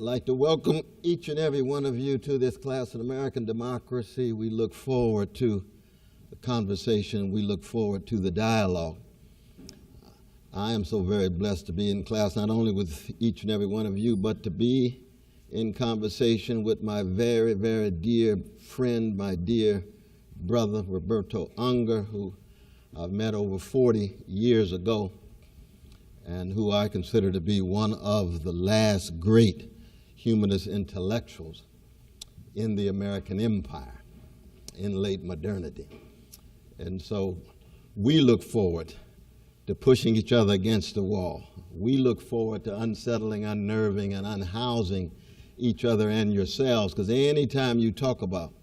like to welcome each and every one of you to this class in American democracy. We look forward to the conversation. We look forward to the dialogue. I am so very blessed to be in class, not only with each and every one of you, but to be in conversation with my very, very dear friend, my dear brother, Roberto Unger, who I've met over 40 years ago, and who I consider to be one of the last great humanist intellectuals in the American empire in late modernity. And so we look forward to pushing each other against the wall. We look forward to unsettling, unnerving, and unhousing each other and yourselves, because anytime you talk about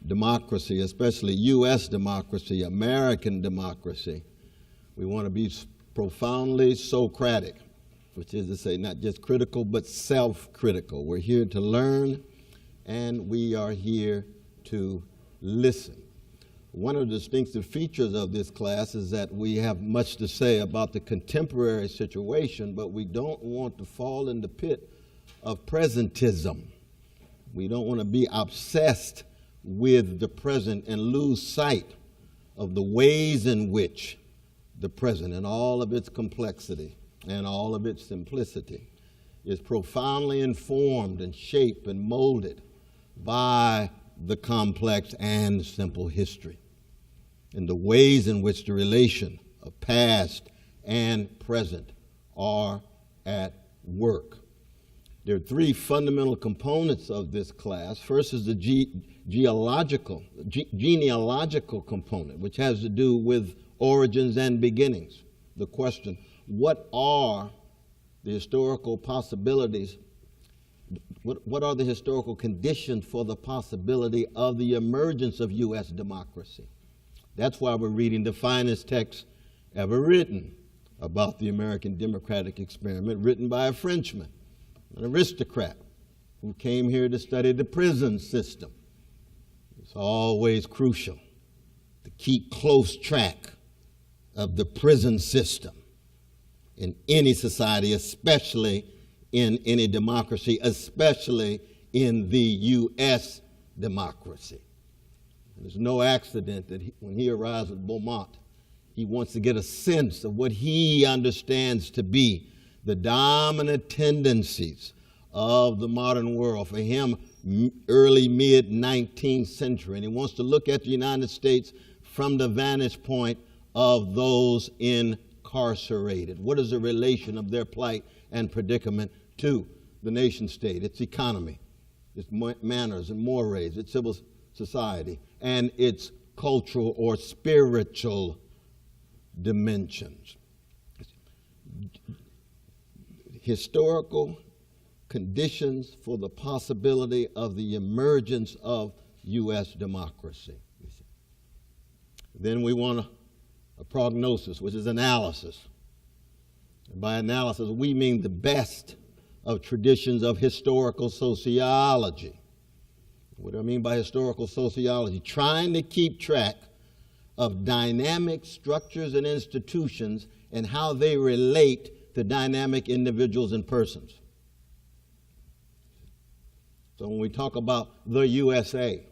democracy, especially U.S. democracy, American democracy, we want to be profoundly Socratic, which is to say not just critical, but self-critical. We're here to learn, and we are here to listen. One of the distinctive features of this class is that we have much to say about the contemporary situation, but we don't want to fall in the pit of presentism. We don't want to be obsessed with the present and lose sight of the ways in which the present, in all of its complexity and all of its simplicity, is profoundly informed and shaped and molded by the complex and simple history, and the ways in which the relation of past and present are at work. There are three fundamental components of this class. First is the genealogical component, which has to do with origins and beginnings. The question, what are the historical possibilities, what are the historical conditions for the possibility of the emergence of U.S. democracy? That's why we're reading the finest text ever written about the American democratic experiment, written by a Frenchman, an aristocrat who came here to study the prison system. It's always crucial to keep close track of the prison system in any society, especially in any democracy, especially in the U.S. democracy. There's no accident that when he arrives at Beaumont, he wants to get a sense of what he understands to be the dominant tendencies of the modern world. For him, early, mid-19th century. And he wants to look at the United States from the vantage point of those incarcerated. What is the relation of their plight and predicament to the nation state, its economy, its manners and mores, its civil society, and its cultural or spiritual dimensions? Historical conditions for the possibility of the emergence of U.S. democracy. Then we want a prognosis, which is analysis. And by analysis, we mean the best of traditions of historical sociology. What do I mean by historical sociology? Trying to keep track of dynamic structures and institutions and how they relate to dynamic individuals and persons. So when we talk about the USA,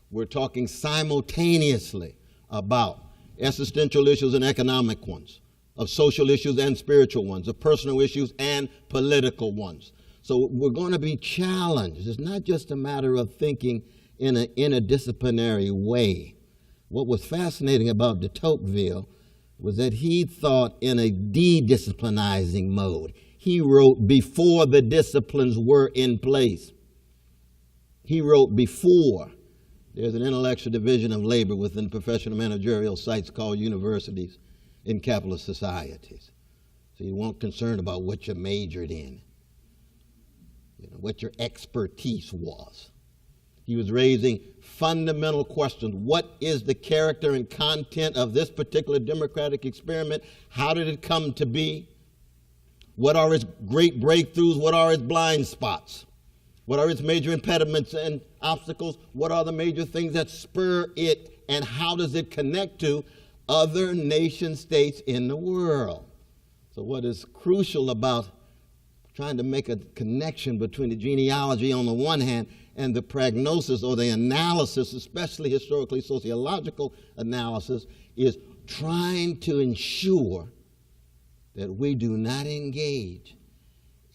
we're talking simultaneously about existential issues and economic ones, of social issues and spiritual ones, of personal issues and political ones. So we're going to be challenged. It's not just a matter of thinking in an interdisciplinary way. What was fascinating about de Tocqueville was that he thought in a de-disciplinizing mode. He wrote before the disciplines were in place. He wrote before. There's an intellectual division of labor within professional managerial sites called universities in capitalist societies. So you weren't concerned about what you majored in, what your expertise was. He was raising fundamental questions. What is the character and content of this particular democratic experiment? How did it come to be? What are its great breakthroughs? What are its blind spots? What are its major impediments and obstacles? What are the major things that spur it, and how does it connect to other nation states in the world? So what is crucial about trying to make a connection between the genealogy on the one hand and the prognosis or the analysis, especially historically sociological analysis, is trying to ensure that we do not engage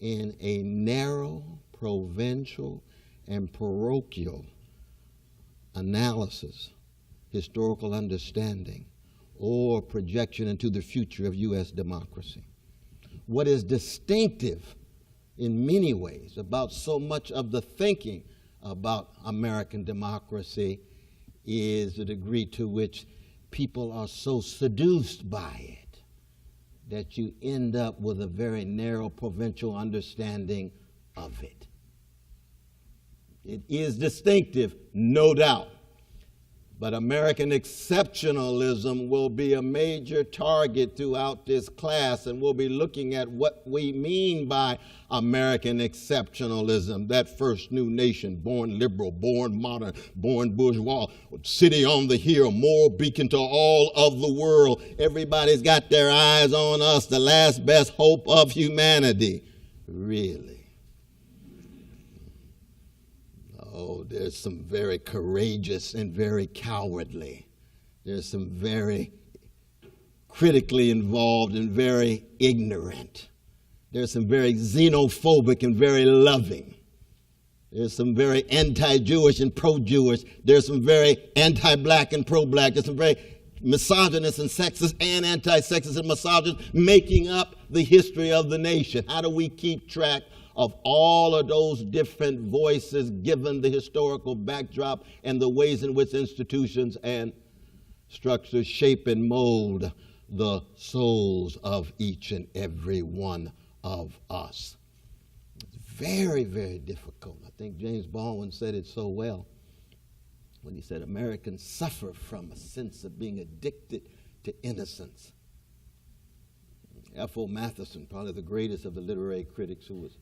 in a narrow, provincial, and parochial analysis, historical understanding, or projection into the future of U.S. democracy. What is distinctive in many ways about so much of the thinking about American democracy is the degree to which people are so seduced by it that you end up with a very narrow provincial understanding of it. It is distinctive, no doubt. But American exceptionalism will be a major target throughout this class, and we'll be looking at what we mean by American exceptionalism, that first new nation, born liberal, born modern, born bourgeois, city on the hill, moral beacon to all of the world. Everybody's got their eyes on us, the last best hope of humanity. Really? Oh, there's some very courageous and very cowardly. There's some very critically involved and very ignorant. There's some very xenophobic and very loving. There's some very anti-Jewish and pro-Jewish. There's some very anti-black and pro-black. There's some very misogynist and sexist and anti-sexist and misogynist making up the history of the nation. How do we keep track of all of those different voices given the historical backdrop and the ways in which institutions and structures shape and mold the souls of each and every one of us? It's very, very difficult. I think James Baldwin said it so well when he said Americans suffer from a sense of being addicted to innocence. F.O. Matheson, probably the greatest of the literary critics, who was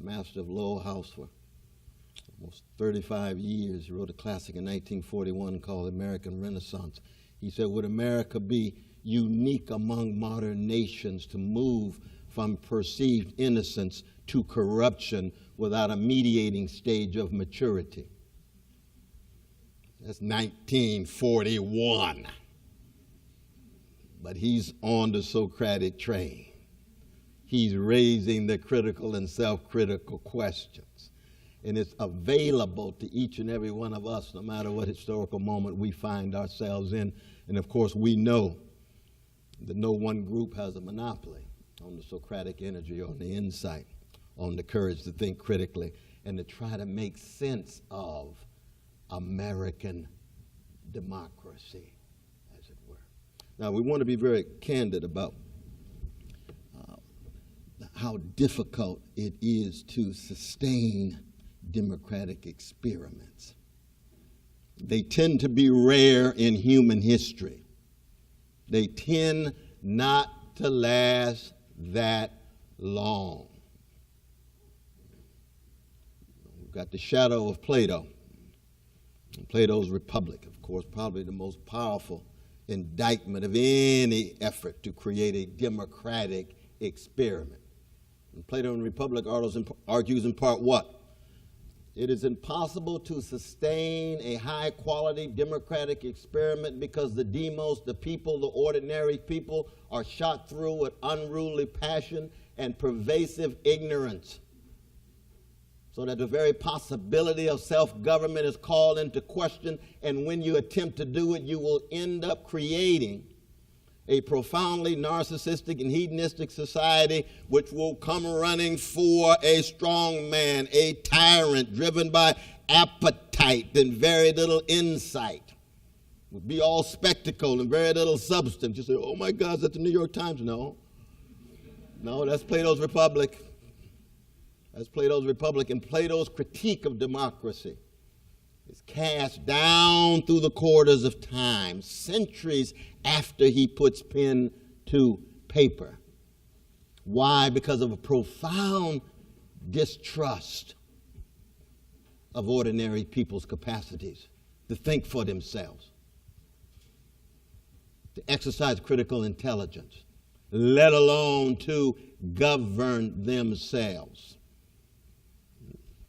master of Lowell House for almost 35 years. He wrote a classic in 1941 called American Renaissance. He said, would America be unique among modern nations to move from perceived innocence to corruption without a mediating stage of maturity? That's 1941. But he's on the Socratic train. He's raising the critical and self-critical questions. And it's available to each and every one of us, no matter what historical moment we find ourselves in. And of course, we know that no one group has a monopoly on the Socratic energy, on the insight, on the courage to think critically and to try to make sense of American democracy, as it were. Now, we want to be very candid about how difficult it is to sustain democratic experiments. They tend to be rare in human history. They tend not to last that long. We've got the shadow of Plato. Plato's Republic, of course, probably the most powerful indictment of any effort to create a democratic experiment. And Plato in Republic argues in part what? It is impossible to sustain a high-quality democratic experiment because the demos, the people, the ordinary people, are shot through with unruly passion and pervasive ignorance, so that the very possibility of self-government is called into question, and when you attempt to do it, you will end up creating a profoundly narcissistic and hedonistic society which will come running for a strong man, a tyrant driven by appetite and very little insight. It will be all spectacle and very little substance. You say, oh my God, is that the New York Times? No, that's Plato's Republic. That's Plato's Republic, and Plato's critique of democracy is cast down through the corridors of time, centuries after he puts pen to paper. Why? Because of a profound distrust of ordinary people's capacities to think for themselves, to exercise critical intelligence, let alone to govern themselves.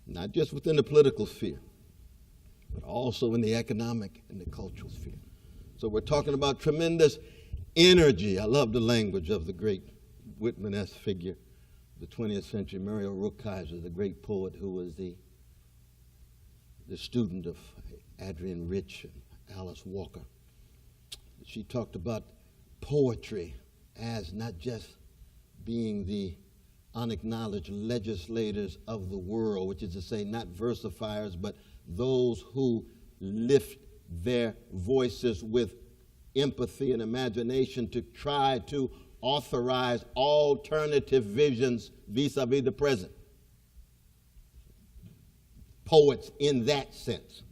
Not just within the political sphere, but also in the economic and the cultural sphere. So we're talking about tremendous energy. I love the language of the great Whitman-esque figure, the 20th century, Muriel Rukeyser, the great poet who was the student of Adrienne Rich and Alice Walker. She talked about poetry as not just being the unacknowledged legislators of the world, which is to say not versifiers, but those who lift their voices with empathy and imagination to try to authorize alternative visions vis-a-vis the present. Poets in that sense.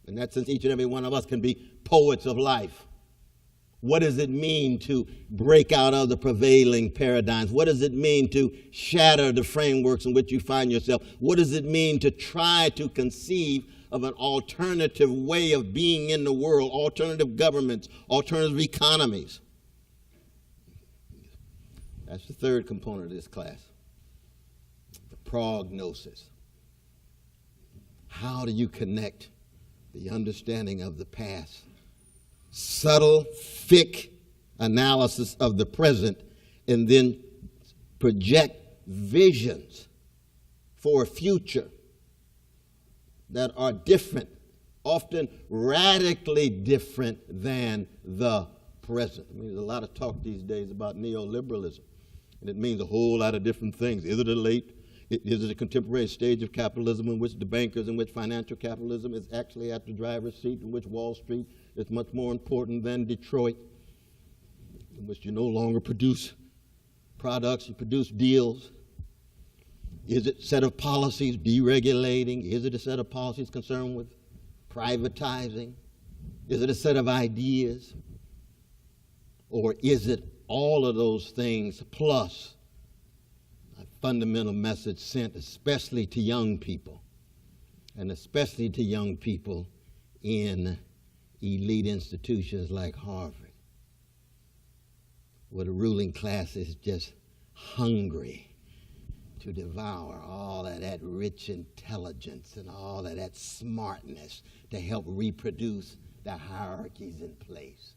In that sense, each and every one of us can be poets of life. What does it mean to break out of the prevailing paradigms? What does it mean to shatter the frameworks in which you find yourself? What does it mean to try to conceive of an alternative way of being in the world, alternative governments, alternative economies? That's the third component of this class, the prognosis. How do you connect the understanding of the past, subtle, thick analysis of the present, and then project visions for a future that are different, often radically different than the present? I mean, there's a lot of talk these days about neoliberalism, and it means a whole lot of different things. Is it a contemporary stage of capitalism in which the bankers, in which financial capitalism is actually at the driver's seat, in which Wall Street is much more important than Detroit, in which you no longer produce products, you produce deals? Is it a set of policies deregulating? Is it a set of policies concerned with privatizing? Is it a set of ideas? Or is it all of those things plus a fundamental message sent especially to young people, and especially to young people in elite institutions like Harvard, where the ruling class is just hungry to devour all of that rich intelligence and all of that smartness to help reproduce the hierarchies in place.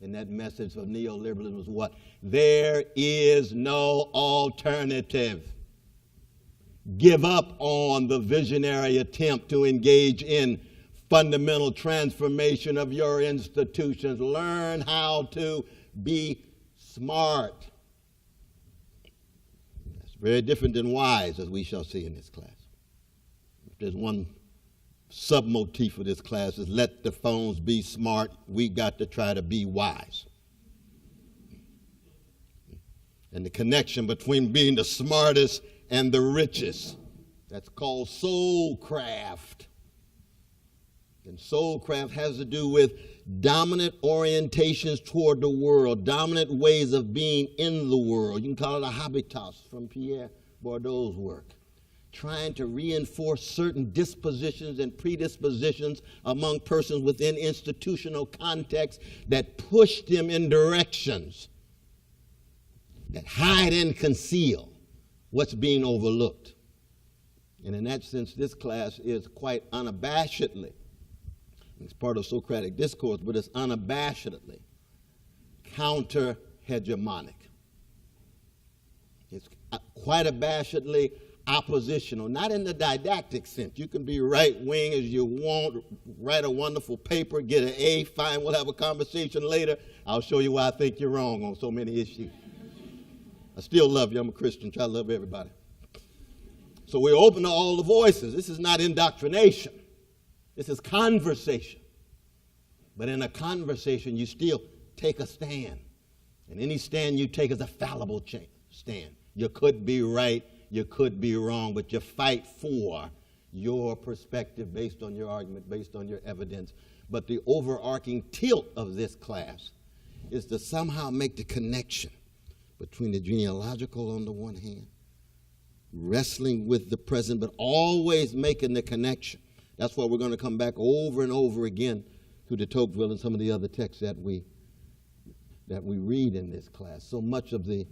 And that message of neoliberalism was what? There is no alternative. Give up on the visionary attempt to engage in fundamental transformation of your institutions. Learn how to be smart. That's very different than wise, as we shall see in this class. If there's one submotif of this class is let the phones be smart, we got to try to be wise. And the connection between being the smartest and the richest, that's called soulcraft. And soulcraft has to do with dominant orientations toward the world, dominant ways of being in the world. You can call it a habitus from Pierre Bourdieu's work. Trying to reinforce certain dispositions and predispositions among persons within institutional contexts that push them in directions that hide and conceal what's being overlooked. And in that sense, this class is quite unabashedly, it's part of Socratic discourse, but it's unabashedly counter-hegemonic. It's quite abashedly oppositional, not in the didactic sense. You can be right-wing as you want, write a wonderful paper, get an A, fine, we'll have a conversation later. I'll show you why I think you're wrong on so many issues. I still love you. I'm a Christian. Try to love everybody. So we're open to all the voices. This is not indoctrination. This is conversation. But in a conversation, you still take a stand. And any stand you take is a fallible stand. You could be right, you could be wrong, but you fight for your perspective based on your argument, based on your evidence. But the overarching tilt of this class is to somehow make the connection between the genealogical on the one hand, wrestling with the present, but always making the connection. That's why we're going to come back over and over again to de Tocqueville and some of the other texts that we read in this class. So much of the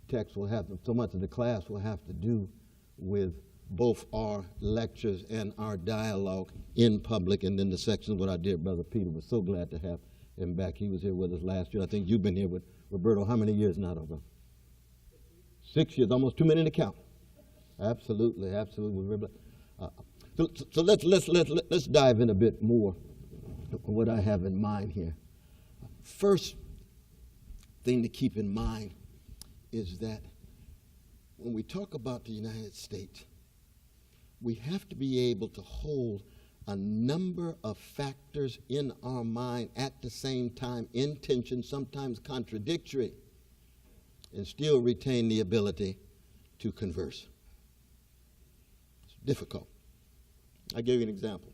text will have, so much of the class will have to do with both our lectures and our dialogue in public, and then the sections with our dear brother Peter. We're so glad to have him back. He was here with us last year. I think you've been here with Roberto. How many years now, Roberto? 6 years, almost too many to count. Absolutely, absolutely. So let's dive in a bit more on what I have in mind here. First thing to keep in mind is that when we talk about the United States, we have to be able to hold a number of factors in our mind at the same time, in tension, sometimes contradictory, and still retain the ability to converse. It's difficult. I'll give you an example.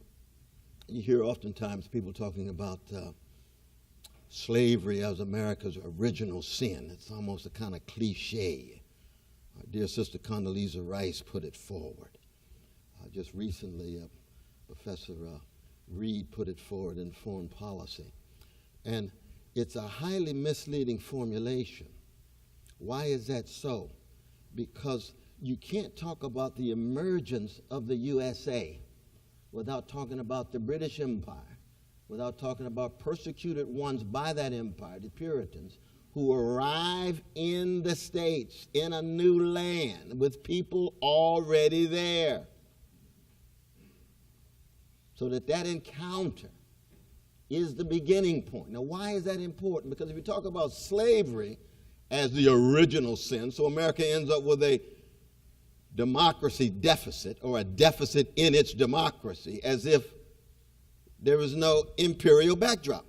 You hear oftentimes people talking about slavery as America's original sin. It's almost a kind of cliche. Our dear sister Condoleezza Rice put it forward. Just recently, Professor Reed put it forward in Foreign Policy. And it's a highly misleading formulation. Why is that so? Because you can't talk about the emergence of the USA without talking about the British Empire, without talking about persecuted ones by that empire, the Puritans, who arrive in the States, in a new land, with people already there. So that encounter is the beginning point. Now, why is that important? Because if you talk about slavery as the original sin, so America ends up with a democracy deficit, or a deficit in its democracy, as if there was no imperial backdrop.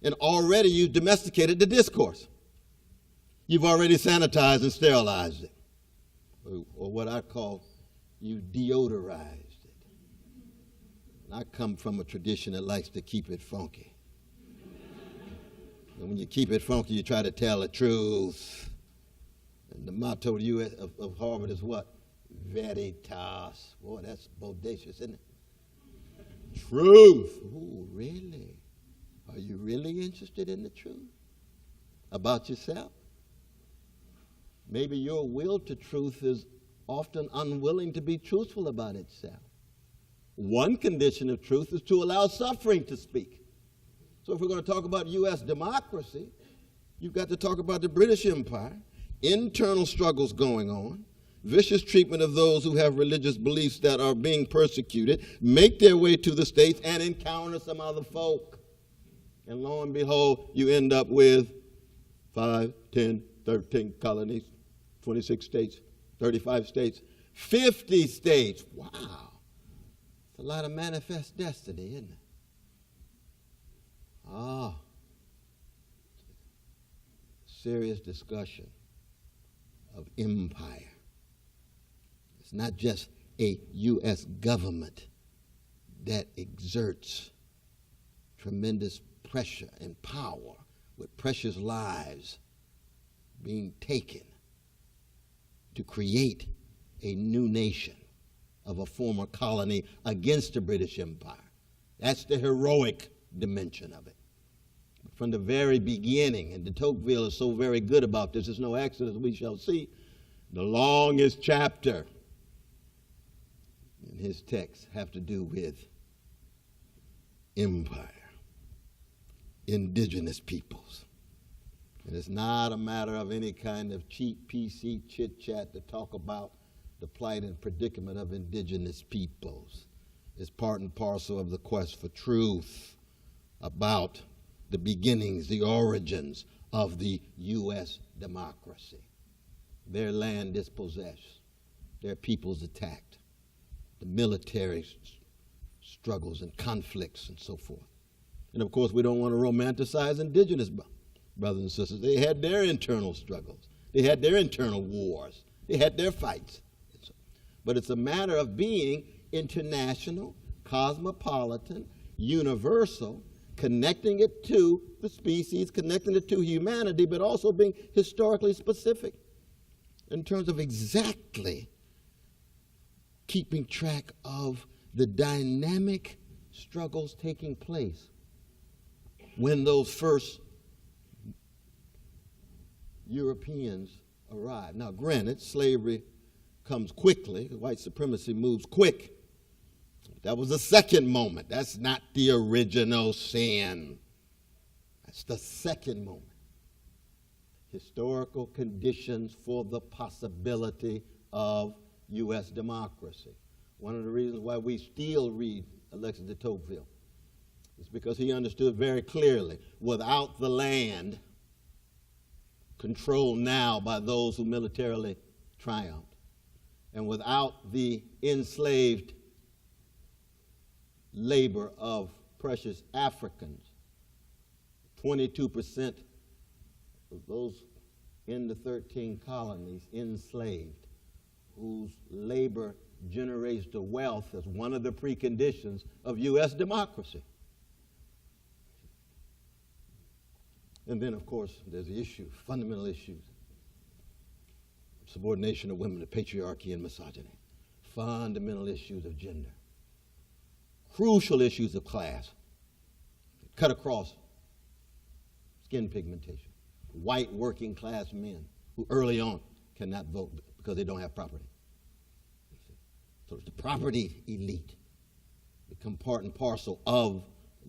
And already you've domesticated the discourse. You've already sanitized and sterilized it, or what I call, you deodorized it. And I come from a tradition that likes to keep it funky. And when you keep it funky, you try to tell the truth. And the motto of the U.S. of Harvard is what? Veritas. Boy, that's bodacious, isn't it? Truth. Oh, really? Are you really interested in the truth about yourself? Maybe your will to truth is often unwilling to be truthful about itself. One condition of truth is to allow suffering to speak. So if we're going to talk about U.S. democracy, you've got to talk about the British Empire, internal struggles going on, vicious treatment of those who have religious beliefs that are being persecuted, make their way to the States and encounter some other folk. And lo and behold, you end up with 5, 10, 13 colonies, 26 states, 35 states, 50 states. Wow. It's a lot of manifest destiny, isn't it? Serious discussion of empire. It's not just a U.S. government that exerts tremendous pressure and power, with precious lives being taken to create a new nation of a former colony against the British Empire. That's the heroic dimension of it. But from the very beginning, and de Tocqueville is so very good about this, it's no accident, as we shall see, the longest chapter in his text have to do with empire, indigenous peoples. And it's not a matter of any kind of cheap PC chit-chat to talk about the plight and predicament of indigenous peoples. It's part and parcel of the quest for truth about the beginnings, the origins of the U.S. democracy. Their land dispossessed, their peoples attacked, the military struggles and conflicts and so forth. And of course, we don't want to romanticize indigenous brothers and sisters. They had their internal struggles. They had their internal wars. They had their fights. But it's a matter of being international, cosmopolitan, universal, connecting it to the species, connecting it to humanity, but also being historically specific in terms of exactly keeping track of the dynamic struggles taking place when those first Europeans arrived. Now, granted, slavery comes quickly. White supremacy moves quick. That was the second moment. That's not the original sin. That's the second moment. Historical conditions for the possibility of U.S. democracy. One of the reasons why we still read Alexis de Tocqueville is because he understood very clearly, without the land controlled now by those who militarily triumphed, and without the enslaved labor of precious Africans, 22% of those in the 13 colonies enslaved, whose labor generates the wealth as one of the preconditions of U.S. democracy. And then, of course, there's the issue, fundamental issues. Subordination of women to patriarchy and misogyny. Fundamental issues of gender. Crucial issues of class. Cut across skin pigmentation. White working class men who early on cannot vote because they don't have property. So it's the property elite become part and parcel of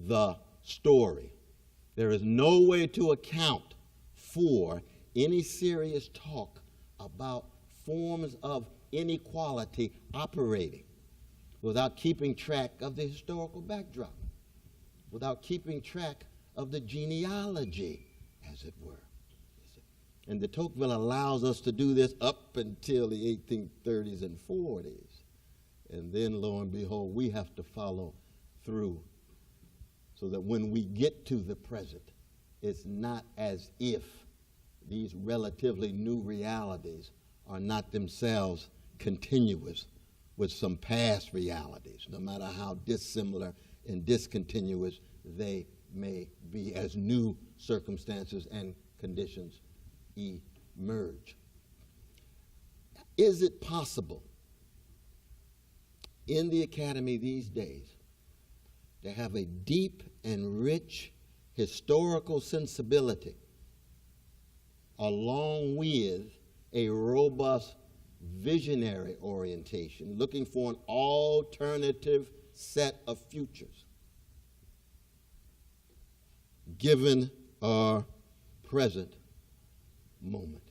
the story. There is no way to account for any serious talk about forms of inequality operating without keeping track of the historical backdrop, without keeping track of the genealogy, as it were. And de Tocqueville allows us to do this up until the 1830s and 40s. And then, lo and behold, we have to follow through so that when we get to the present, it's not as if these relatively new realities are not themselves continuous with some past realities, no matter how dissimilar and discontinuous they may be as new circumstances and conditions emerge. Is it possible in the academy these days to have a deep and rich historical sensibility along with a robust visionary orientation, looking for an alternative set of futures, given our present moment?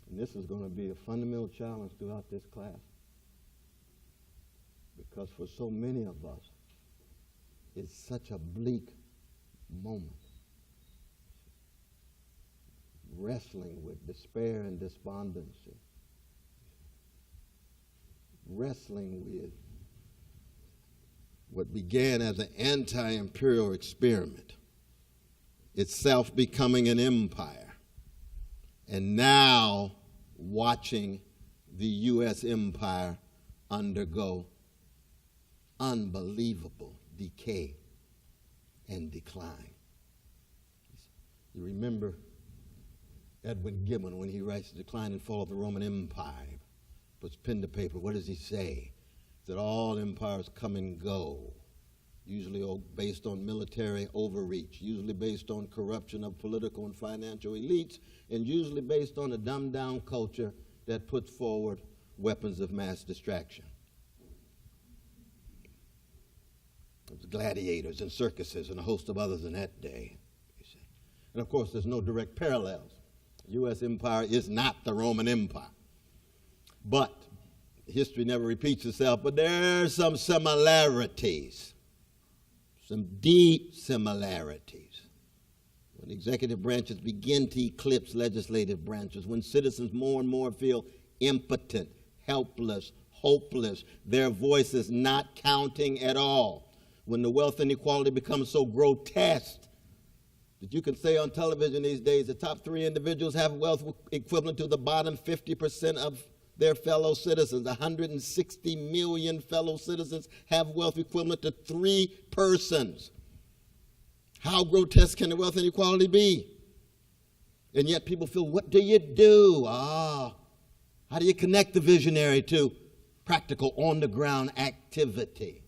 And this is going to be a fundamental challenge throughout this class, because for so many of us, it's such a bleak moment. Wrestling with despair and despondency. Wrestling with what began as an anti-imperial experiment, itself becoming an empire, and now watching the U.S. empire undergo unbelievable decay and decline. You remember Edwin Gibbon when he writes The Decline and Fall of the Roman Empire, puts pen to paper. What does he say? That all empires come and go, usually based on military overreach, usually based on corruption of political and financial elites, and usually based on a dumbed-down culture that puts forward weapons of mass distraction. It was gladiators and circuses and a host of others in that day. You see. And of course, there's no direct parallels. The U.S. empire is not the Roman Empire. But history never repeats itself, but there are some similarities, some deep similarities. When executive branches begin to eclipse legislative branches, when citizens more and more feel impotent, helpless, hopeless, their voices not counting at all, when the wealth inequality becomes so grotesque that you can say on television these days the top 3 individuals have wealth equivalent to the bottom 50% of their fellow citizens. 160 million fellow citizens have wealth equivalent to 3 persons. How grotesque can the wealth inequality be? And yet people feel, what do you do? How do you connect the visionary to practical on-the-ground activity?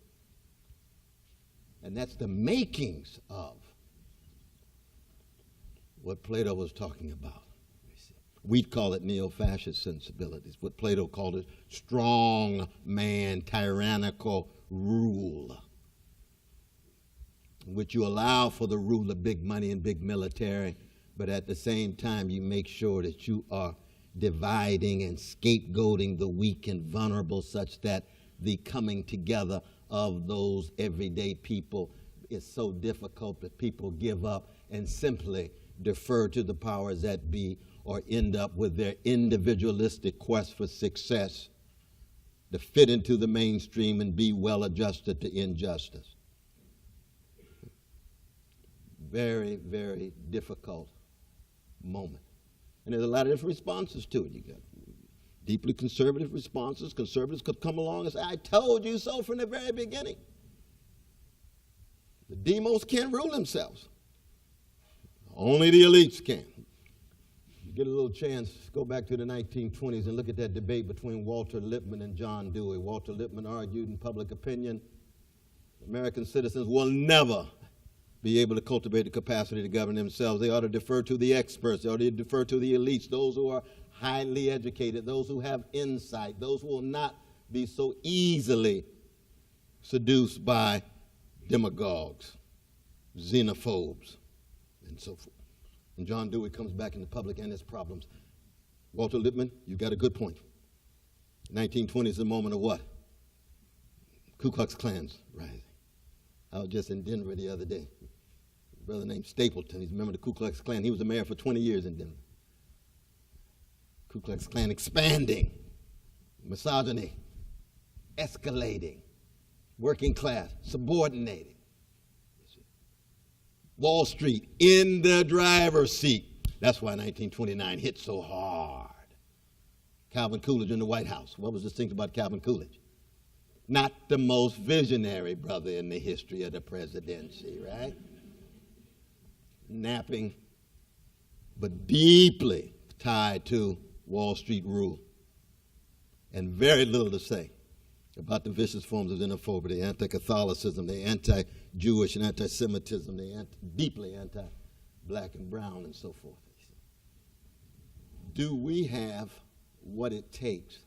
And that's the makings of what Plato was talking about. We'd call it neo-fascist sensibilities. What Plato called it strong man, tyrannical rule, in which you allow for the rule of big money and big military, but at the same time you make sure that you are dividing and scapegoating the weak and vulnerable, such that the coming together of those everyday people is so difficult that people give up and simply defer to the powers that be, or end up with their individualistic quest for success to fit into the mainstream and be well adjusted to injustice. Very, very difficult moment. And there's a lot of different responses to it. You got deeply conservative responses. Conservatives could come along and say, I told you so from the very beginning. The demos can't rule themselves. Only the elites can. You get a little chance, go back to the 1920s and look at that debate between Walter Lippmann and John Dewey. Walter Lippmann argued in Public Opinion, American citizens will never be able to cultivate the capacity to govern themselves. They ought to defer to the experts. They ought to defer to the elites, those who are highly educated, those who have insight, those who will not be so easily seduced by demagogues, xenophobes, and so forth. And John Dewey comes back into public and his problems. Walter Lippmann, you got a good point. 1920 is the moment of what? Ku Klux Klan's rising. I was just in Denver the other day. A brother named Stapleton, he's a member of the Ku Klux Klan. He was the mayor for 20 years in Denver. Ku Klux Klan expanding, misogyny, escalating, working class, subordinating. Wall Street in the driver's seat. That's why 1929 hit so hard. Calvin Coolidge in the White House. What was distinct about Calvin Coolidge? Not the most visionary brother in the history of the presidency, right? Napping, but deeply tied to Wall Street rule. And very little to say about the vicious forms of xenophobia, the anti-Catholicism, the anti-Jewish and anti-Semitism, the deeply anti-black and brown and so forth. Do we have what it takes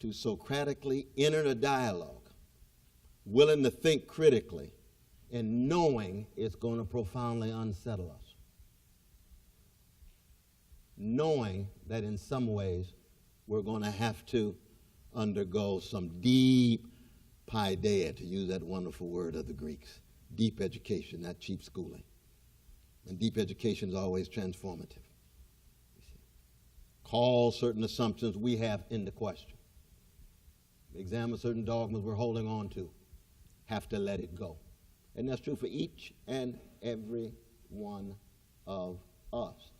to Socratically enter a dialogue, willing to think critically, and knowing it's going to profoundly unsettle us? Knowing that in some ways we're going to have to undergo some deep paideia, to use that wonderful word of the Greeks. Deep education, not cheap schooling. And deep education is always transformative. Call certain assumptions we have into question. Examine certain dogmas we're holding on to. Have to let it go. And that's true for each and every one of us.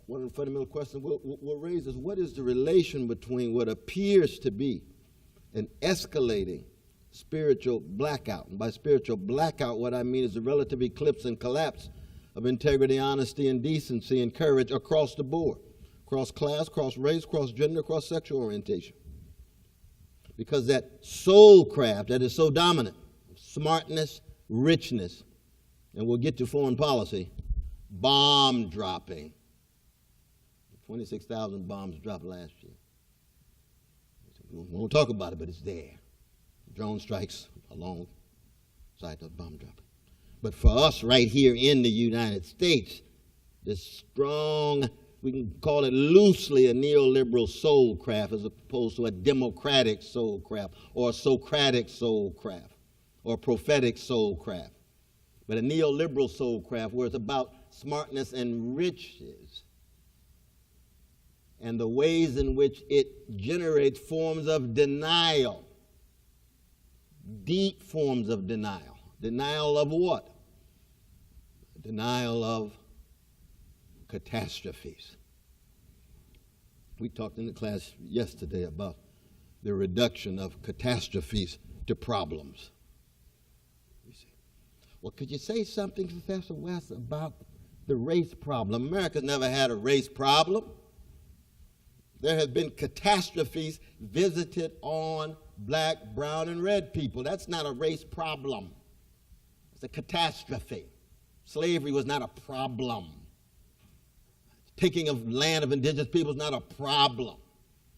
One of the fundamental questions we'll raise is, what is the relation between what appears to be an escalating spiritual blackout? And by spiritual blackout, what I mean is the relative eclipse and collapse of integrity, honesty, and decency and courage across the board, across class, across race, across gender, across sexual orientation. Because that soul craft that is so dominant, smartness, richness, and we'll get to foreign policy, bomb dropping. 26,000 bombs dropped last year. We won't talk about it, but it's there. Drone strikes alongside the bomb dropping. But for us right here in the United States, this strong, we can call it loosely a neoliberal soul craft as opposed to a democratic soul craft or a Socratic soul craft or a prophetic soul craft. But a neoliberal soul craft where it's about smartness and riches and the ways in which it generates forms of denial, deep forms of denial. Denial of what? Denial of catastrophes. We talked in the class yesterday about the reduction of catastrophes to problems. You see. Well, could you say something, Professor West, about the race problem? America's never had a race problem. There have been catastrophes visited on black, brown, and red people. That's not a race problem. It's a catastrophe. Slavery was not a problem. Taking of land of indigenous people is not a problem.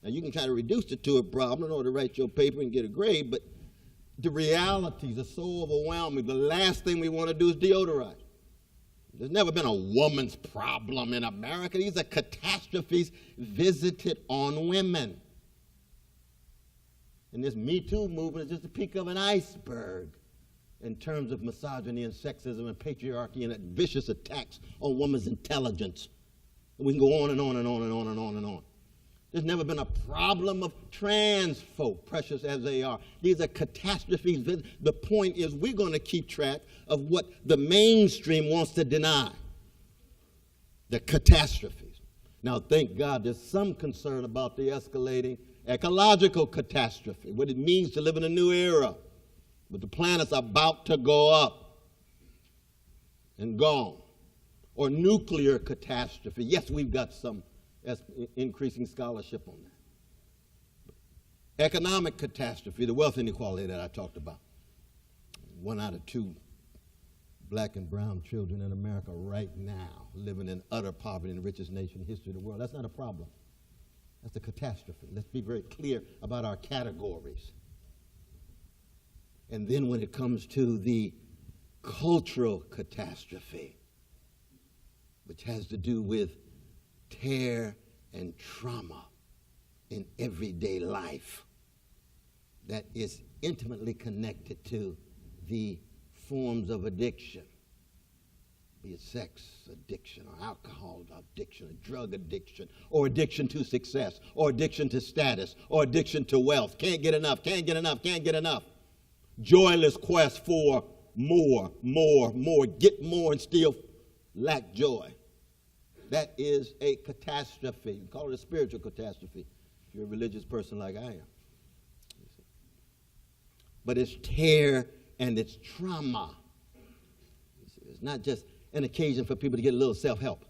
Now, you can try to reduce it to a problem in order to write your paper and get a grade, but the realities are so overwhelming. The last thing we want to do is deodorize. There's never been a woman's problem in America. These are catastrophes visited on women. And this Me Too movement is just the peak of an iceberg in terms of misogyny and sexism and patriarchy and vicious attacks on women's intelligence. And we can go on and on and on and on and on and on. There's never been a problem of trans folk, precious as they are. These are catastrophes. The point is we're going to keep track of what the mainstream wants to deny, the catastrophes. Now, thank God there's some concern about the escalating ecological catastrophe, what it means to live in a new era. But the planet's about to go up and gone. Or nuclear catastrophe. Yes, we've got some increasing scholarship on that. Economic catastrophe, the wealth inequality that I talked about. 1 out of 2 black and brown children in America right now living in utter poverty in the richest nation in the history of the world. That's not a problem. That's a catastrophe. Let's be very clear about our categories. And then when it comes to the cultural catastrophe, which has to do with tear and trauma in everyday life, that is intimately connected to the forms of addiction, be it sex addiction or alcohol addiction or drug addiction or addiction to success or addiction to status or addiction to wealth. Can't get enough, can't get enough, can't get enough. Joyless quest for more, get more and still lack joy. That is a catastrophe. You call it a spiritual catastrophe if you're a religious person like I am. But it's tear and it's trauma. It's not just an occasion for people to get a little self-help.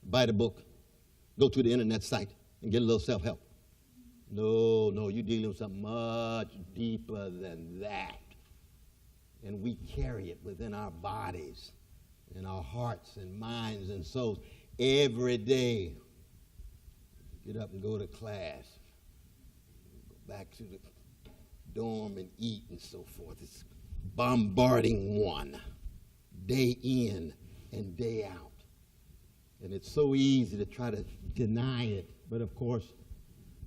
Buy the book, go to the internet site, and get a little self-help. No, you're dealing with something much deeper than that. And we carry it within our bodies, in our hearts and minds and souls every day. Get up and go to class, go back to the dorm and eat and so forth. It's bombarding one day in and day out. And it's so easy to try to deny it. But of course,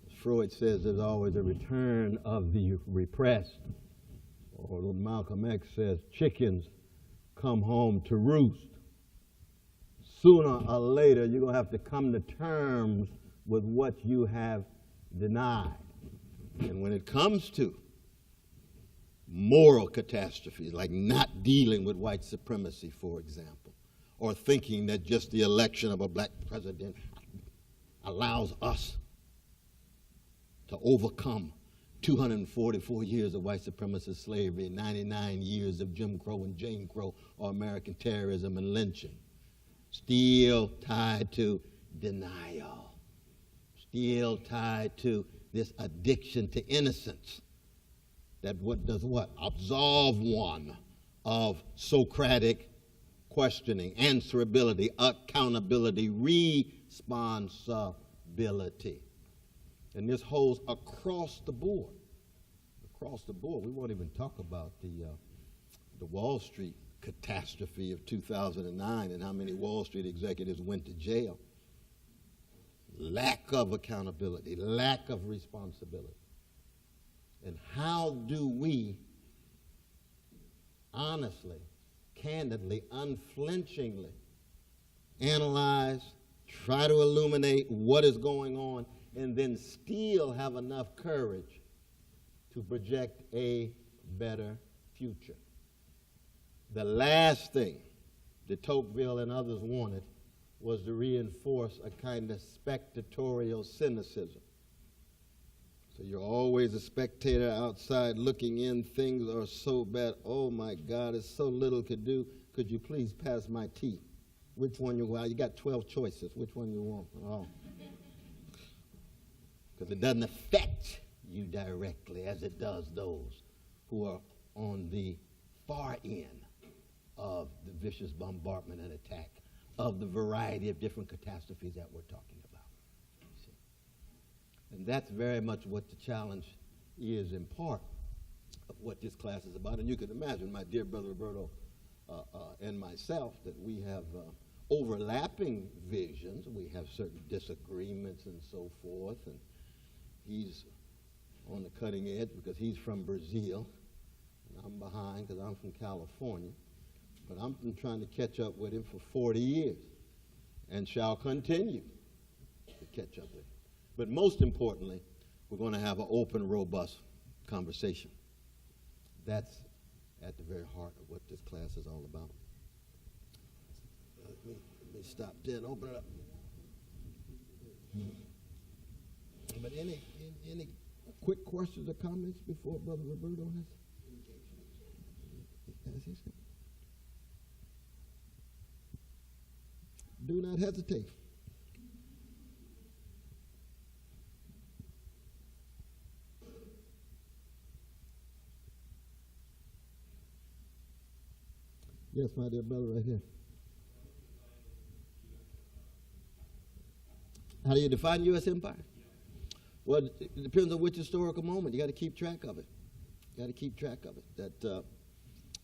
as Freud says, there's always a return of the repressed. Or Malcolm X says, chickens come home to roost. Sooner or later, you're going to have to come to terms with what you have denied. And when it comes to moral catastrophes, like not dealing with white supremacy, for example, or thinking that just the election of a black president allows us to overcome 244 years of white supremacist slavery, 99 years of Jim Crow and Jane Crow, or American terrorism and lynching, still tied to denial, still tied to this addiction to innocence. That what does what? Absolve one of Socratic questioning, answerability, accountability, responsibility. And this holds across the board. Across the board. We won't even talk about the Wall Street catastrophe of 2009 and how many Wall Street executives went to jail. Lack of accountability, lack of responsibility. And how do we honestly, candidly, unflinchingly analyze, try to illuminate what is going on, and then still have enough courage to project a better future? The last thing that Tocqueville and others wanted was to reinforce a kind of spectatorial cynicism. So you're always a spectator outside looking in. Things are so bad. Oh, my God, it's so little could do. Could you please pass my tea? Which one you want? You got 12 choices. Which one you want? Oh. Because it doesn't affect you directly as it does those who are on the far end of the vicious bombardment and attack of the variety of different catastrophes that we're talking about. You see. And that's very much what the challenge is in part of what this class is about. And you can imagine, my dear brother Roberto and myself, that we have overlapping visions. We have certain disagreements and so forth. And he's on the cutting edge because he's from Brazil. And I'm behind because I'm from California. But I'm trying to catch up with him for 40 years and shall continue to catch up with him. But most importantly, we're going to have an open, robust conversation. That's at the very heart of what this class is all about. Let me stop there and open it up. But any quick questions or comments before Brother Roberto has his? Do not hesitate. Yes, my dear brother, right here. How do you define U.S. empire? Well, it depends on which historical moment. You got to keep track of it. You got to keep track of it. That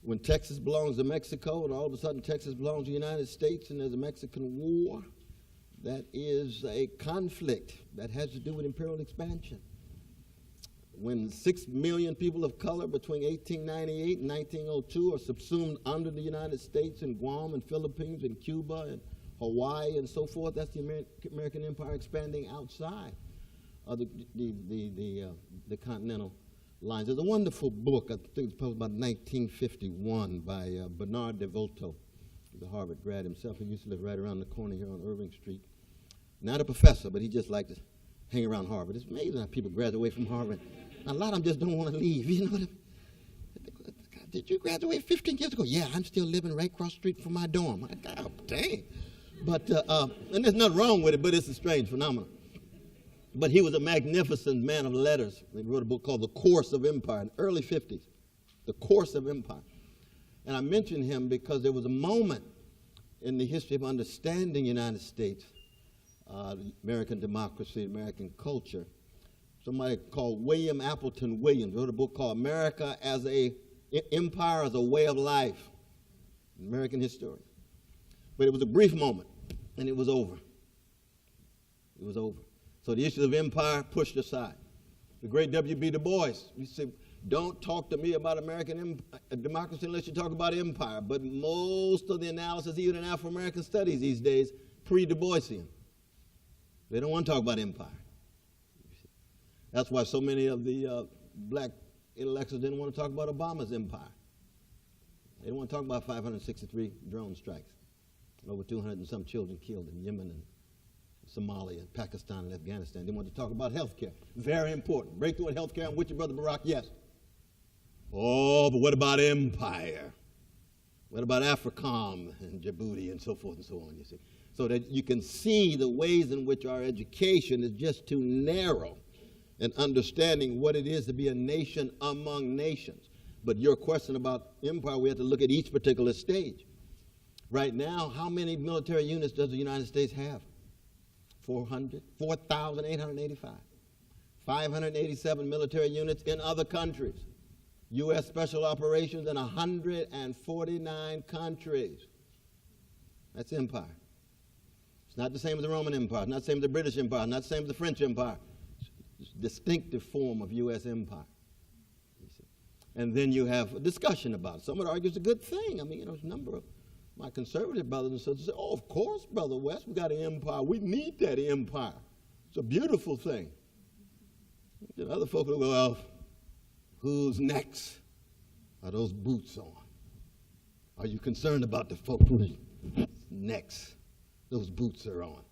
when Texas belongs to Mexico and all of a sudden Texas belongs to the United States and there's a Mexican war, that is a conflict that has to do with imperial expansion. When 6 million people of color between 1898 and 1902 are subsumed under the United States in Guam and Philippines and Cuba and Hawaii and so forth, that's the American empire expanding outside of the continental lines. There's a wonderful book, I think it was published about 1951 by Bernard DeVolto, the Harvard grad himself. He used to live right around the corner here on Irving Street. Not a professor, but he just liked to hang around Harvard. It's amazing how people graduate from Harvard. A lot of them just don't want to leave, you know what I mean? Did you graduate 15 years ago? Yeah, I'm still living right across the street from my dorm. God dang. But, and there's nothing wrong with it, but it's a strange phenomenon. But he was a magnificent man of letters. He wrote a book called The Course of Empire in the early 50s. The Course of Empire. And I mention him because there was a moment in the history of understanding the United States, American democracy, American culture. Somebody called William Appleton Williams wrote a book called America as a Empire as a Way of Life, an American historian. But it was a brief moment, and it was over. It was over. So the issues of empire pushed aside. The great W.B. Du Bois, he said, don't talk to me about American democracy unless you talk about empire. But most of the analysis, even in Afro-American studies these days, pre-Du Boisian. They don't want to talk about empire. That's why so many of the black intellectuals didn't want to talk about Obama's empire. They didn't want to talk about 563 drone strikes, over 200 and some children killed in Yemen and Somalia, Pakistan, and Afghanistan. They wanted to talk about health care. Very important. Breakthrough in health care. I'm with you, Brother Barack. Yes. Oh, but what about empire? What about AFRICOM and Djibouti and so forth and so on, you see? So that you can see the ways in which our education is just too narrow in understanding what it is to be a nation among nations. But your question about empire, we have to look at each particular stage. Right now, how many military units does the United States have? 4,885. 587 military units in other countries. U.S. special operations in 149 countries. That's empire. It's not the same as the Roman Empire. It's not the same as the British Empire. It's not the same as the French Empire. It's a distinctive form of U.S. empire. You see. And then you have a discussion about it. Some would argue it's a good thing. I mean, there's a number of my conservative brothers and sisters say, oh, of course, Brother West, we got an empire. We need that empire. It's a beautiful thing. Then other folk will go, well, who's next? Are those boots on? Are you concerned about the folk who's next? Those boots are on.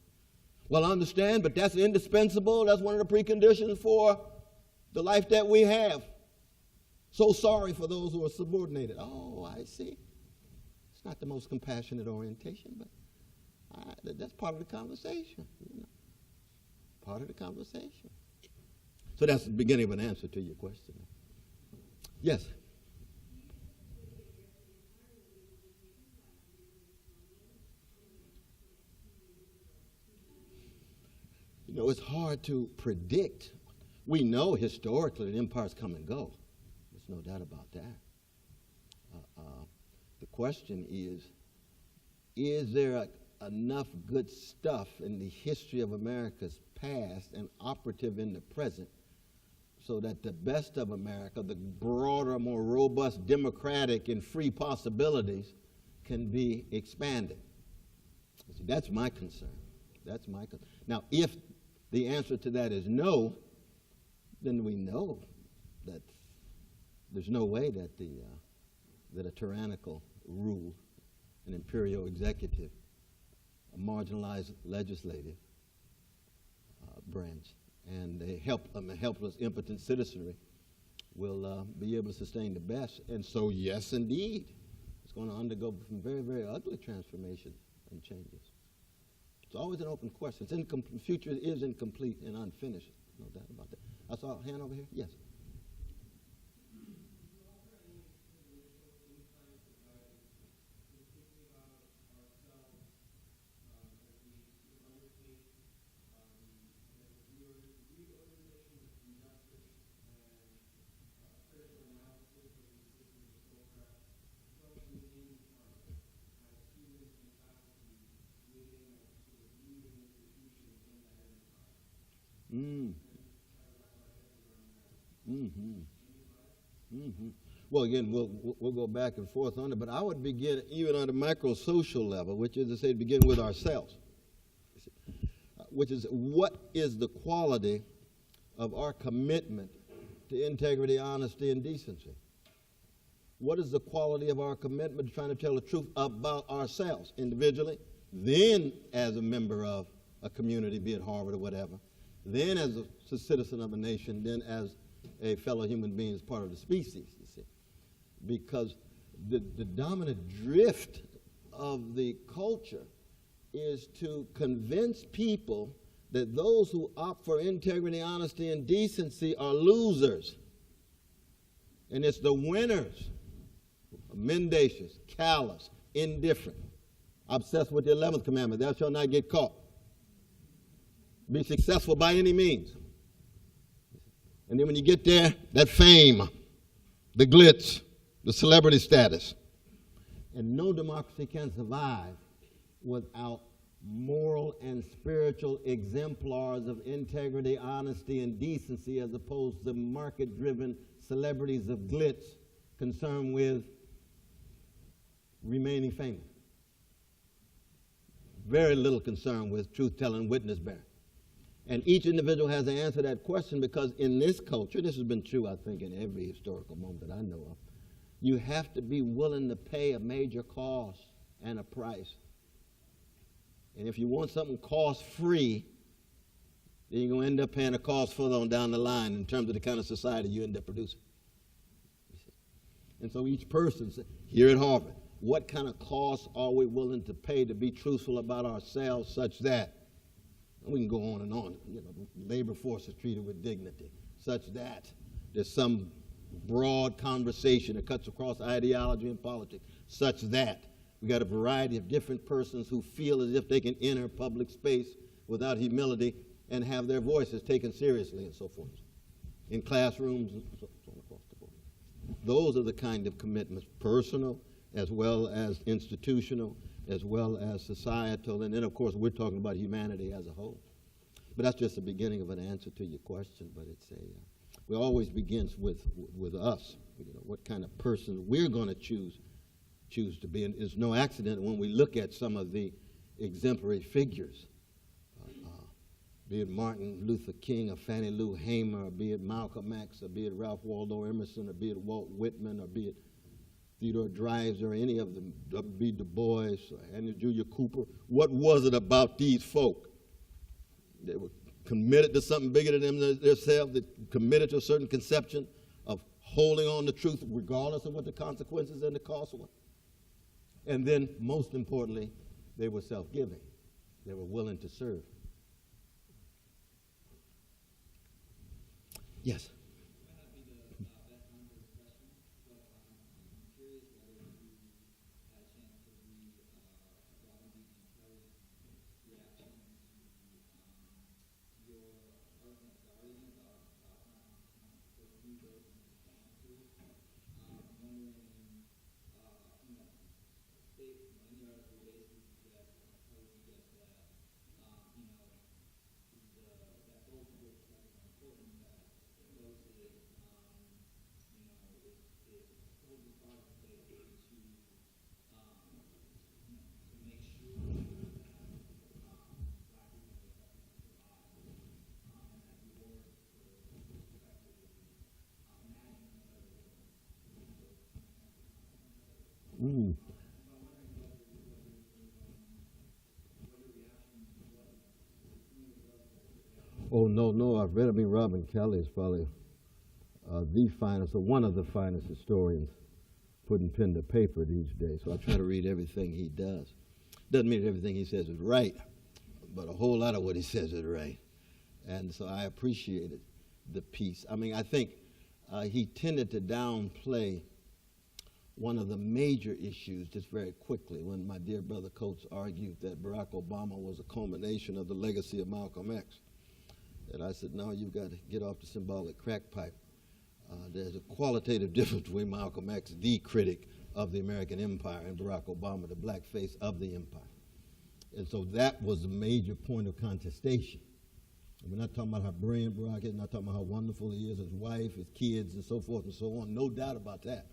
Well, I understand, but that's indispensable. That's one of the preconditions for the life that we have. So sorry for those who are subordinated. Oh, I see. It's not the most compassionate orientation, but that's part of the conversation. You know, part of the conversation. So that's the beginning of an answer to your question. Yes? It's hard to predict. We know historically that empires come and go. There's no doubt about that. The question is there enough good stuff in the history of America's past and operative in the present so that the best of America, the broader, more robust, democratic, and free possibilities can be expanded? See, that's my concern. That's my concern. Now, if the answer to that is no, then we know that there's no way that that a tyrannical rule, an imperial executive, a marginalized legislative branch, and a helpless, impotent citizenry will be able to sustain the best. And so, yes, indeed, it's going to undergo some very, very ugly transformations and changes. It's always an open question. The future is incomplete and unfinished, no doubt about that. I saw a hand over here. Yes. Well, again, we'll go back and forth on it, but I would begin even on the micro-social level, which is to say, begin with ourselves, which is what is the quality of our commitment to integrity, honesty, and decency? What is the quality of our commitment to trying to tell the truth about ourselves individually, then as a member of a community, be it Harvard or whatever, then as a citizen of a nation, then as a fellow human being as part of the species, you see. Because the dominant drift of the culture is to convince people that those who opt for integrity, honesty, and decency are losers. And it's the winners, mendacious, callous, indifferent, obsessed with the 11th commandment, thou shalt not get caught. Be successful by any means. And then when you get there, that fame, the glitz, the celebrity status. And no democracy can survive without moral and spiritual exemplars of integrity, honesty, and decency, as opposed to market-driven celebrities of glitz concerned with remaining famous. Very little concern with truth-telling, witness-bearing. And each individual has to answer that question, because in this culture, this has been true, I think, in every historical moment that I know of, you have to be willing to pay a major cost and a price. And if you want something cost-free, then you're going to end up paying a cost further on down the line in terms of the kind of society you end up producing. And so each person, here at Harvard, what kind of cost are we willing to pay to be truthful about ourselves such that, and we can go on and on, labor force is treated with dignity, such that there's some broad conversation that cuts across ideology and politics, such that we got a variety of different persons who feel as if they can enter public space without humility and have their voices taken seriously, and so forth, in classrooms and so on across the board. Those are the kind of commitments, personal as well as institutional, as well as societal, and then of course we're talking about humanity as a whole. But that's just the beginning of an answer to your question. But it always begins with us. What kind of person we're going to choose to be. And it's no accident when we look at some of the exemplary figures, be it Martin Luther King or Fannie Lou Hamer, or be it Malcolm X, or be it Ralph Waldo Emerson, or be it Walt Whitman, or be it Theodore Dreiser, or any of them, W.B. Du Bois, or Henry Julia Cooper. What was it about these folk? They were committed to something bigger than themselves. They committed to a certain conception of holding on to truth regardless of what the consequences and the costs were. And then, most importantly, they were self-giving. They were willing to serve. Yes? Oh, no, I've read. I mean, Robin Kelly is probably the finest, or one of the finest historians putting pen to paper these days. So I try to read everything he does. Doesn't mean everything he says is right, but a whole lot of what he says is right. And so I appreciated the piece. I mean, I think he tended to downplay one of the major issues just very quickly when my dear brother Coates argued that Barack Obama was a culmination of the legacy of Malcolm X. And I said, no, you've got to get off the symbolic crack pipe. There's a qualitative difference between Malcolm X, the critic of the American empire, and Barack Obama, the black face of the empire. And so that was a major point of contestation. And we're not talking about how brilliant Barack is, not talking about how wonderful he is, his wife, his kids, and so forth and so on. No doubt about that.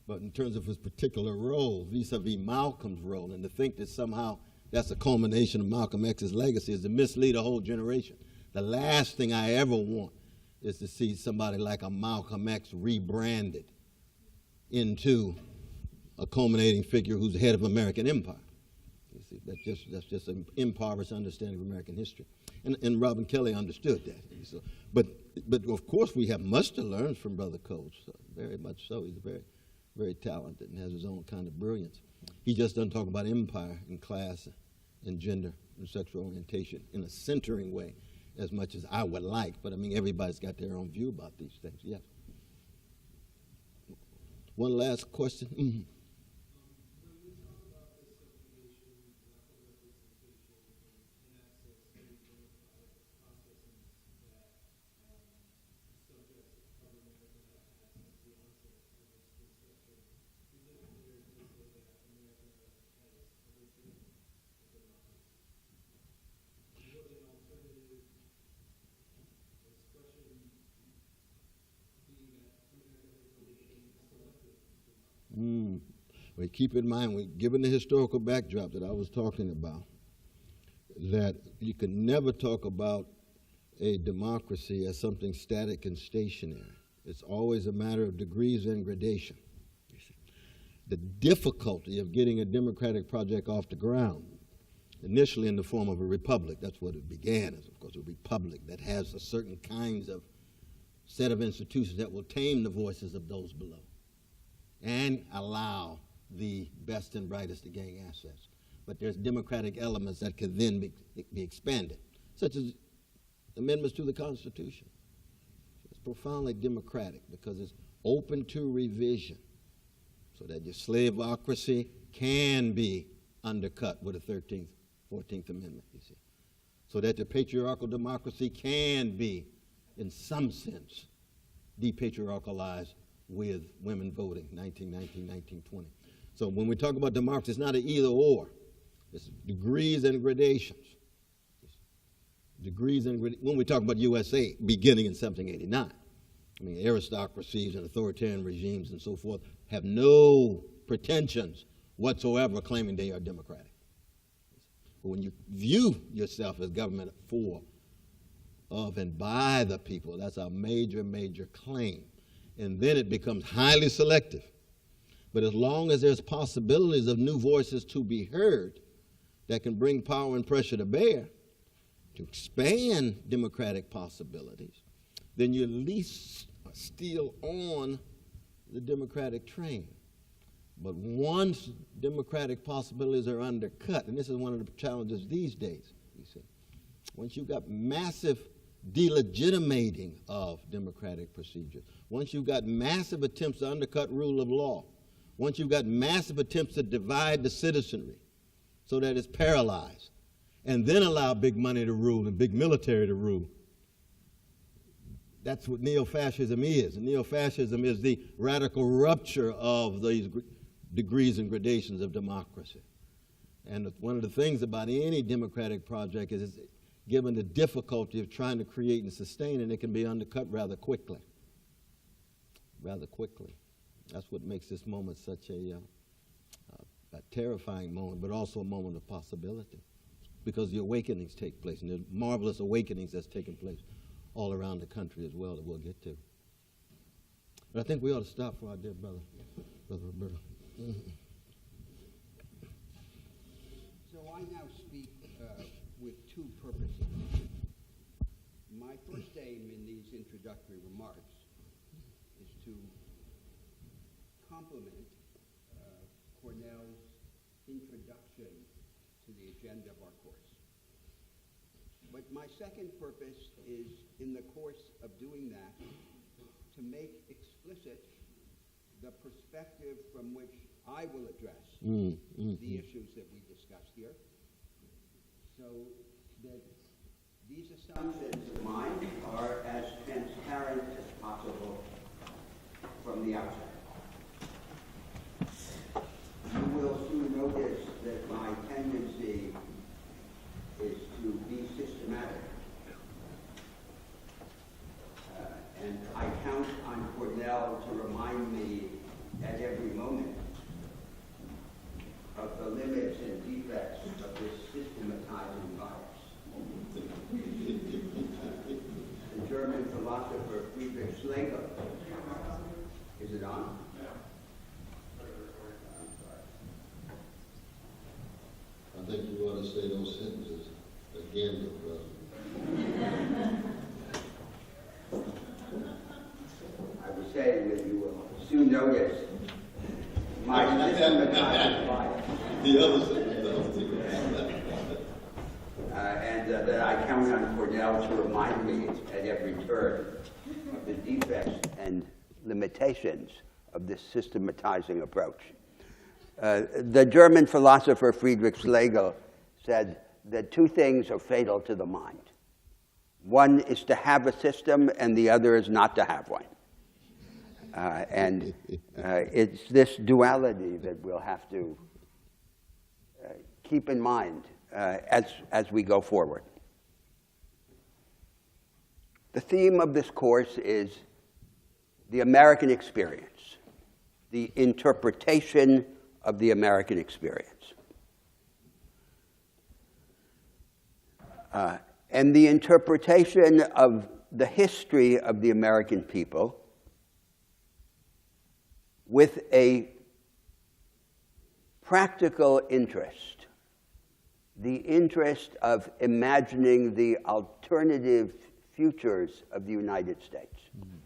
But in terms of his particular role, vis-a-vis Malcolm's role, and to think that somehow that's a culmination of Malcolm X's legacy is to mislead a whole generation. The last thing I ever want is to see somebody like a Malcolm X rebranded into a culminating figure who's the head of American empire. You see, that's just an impoverished understanding of American history. And Robin Kelly understood that. So, but of course we have much to learn from Brother Coates, very much so. He's very, very talented and has his own kind of brilliance. He just doesn't talk about empire and class and gender and sexual orientation in a centering way as much as I would like. But I mean, everybody's got their own view about these things, yes. One last question. Mm-hmm. Well, keep in mind, given the historical backdrop that I was talking about, that you can never talk about a democracy as something static and stationary. It's always a matter of degrees and gradation. The difficulty of getting a democratic project off the ground, initially in the form of a republic, that's what it began as, of course, a republic that has a certain kinds of set of institutions that will tame the voices of those below and allow the best and brightest to gain access. But there's democratic elements that could then be expanded, such as amendments to the Constitution. It's profoundly democratic because it's open to revision so that your slaveocracy can be undercut with the 13th, 14th Amendment, you see. So that the patriarchal democracy can be, in some sense, depatriarchalized with women voting, 1919, 1920. So when we talk about democracy, it's not an either or. It's degrees and gradations. When we talk about USA beginning in 1789, I mean, aristocracies and authoritarian regimes and so forth have no pretensions whatsoever claiming they are democratic. But when you view yourself as government for, of, and by the people, that's a major, major claim. And then it becomes highly selective. But as long as there's possibilities of new voices to be heard that can bring power and pressure to bear to expand democratic possibilities, then you at least are still on the democratic train. But once democratic possibilities are undercut, and this is one of the challenges these days, you see, once you've got massive delegitimating of democratic procedures, once you've got massive attempts to undercut rule of law, once you've got massive attempts to divide the citizenry so that it's paralyzed, and then allow big money to rule and big military to rule, that's what neo-fascism is. And neo-fascism is the radical rupture of these degrees and gradations of democracy. And one of the things about any democratic project is given the difficulty of trying to create and sustain it, it can be undercut rather quickly. Rather quickly. That's what makes this moment such a terrifying moment, but also a moment of possibility, because the awakenings take place, and there's marvelous awakenings that's taking place all around the country as well that we'll get to. But I think we ought to stop for our dear brother Roberto. Mm-hmm. So I now speak with two purposes. these introductory remarks is to complement Cornell's introduction to the agenda of our course. But my second purpose is, in the course of doing that, to make explicit the perspective from which I will address the issues that we discussed here, so that these assumptions of mine are as transparent as possible from the outset. You will soon notice that my tendency is to be systematic. And I count on Cornell to remind me at every moment of the limits and defects of this systematizing bias. The German philosopher Friedrich Schlegel, is it on? I think you ought to say those sentences again, brother. I was saying that you will soon notice my systematizing bias. The other sentence, and that I count on Cornell to remind me at every turn of the defects and limitations of this systematizing approach. The German philosopher Friedrich Schlegel said that two things are fatal to the mind. One is to have a system, and the other is not to have one. And it's this duality that we'll have to keep in mind as we go forward. The theme of this course is the American experience, the interpretation of the American experience. And the interpretation of the history of the American people with a practical interest, the interest of imagining the alternative futures of the United States. Mm-hmm.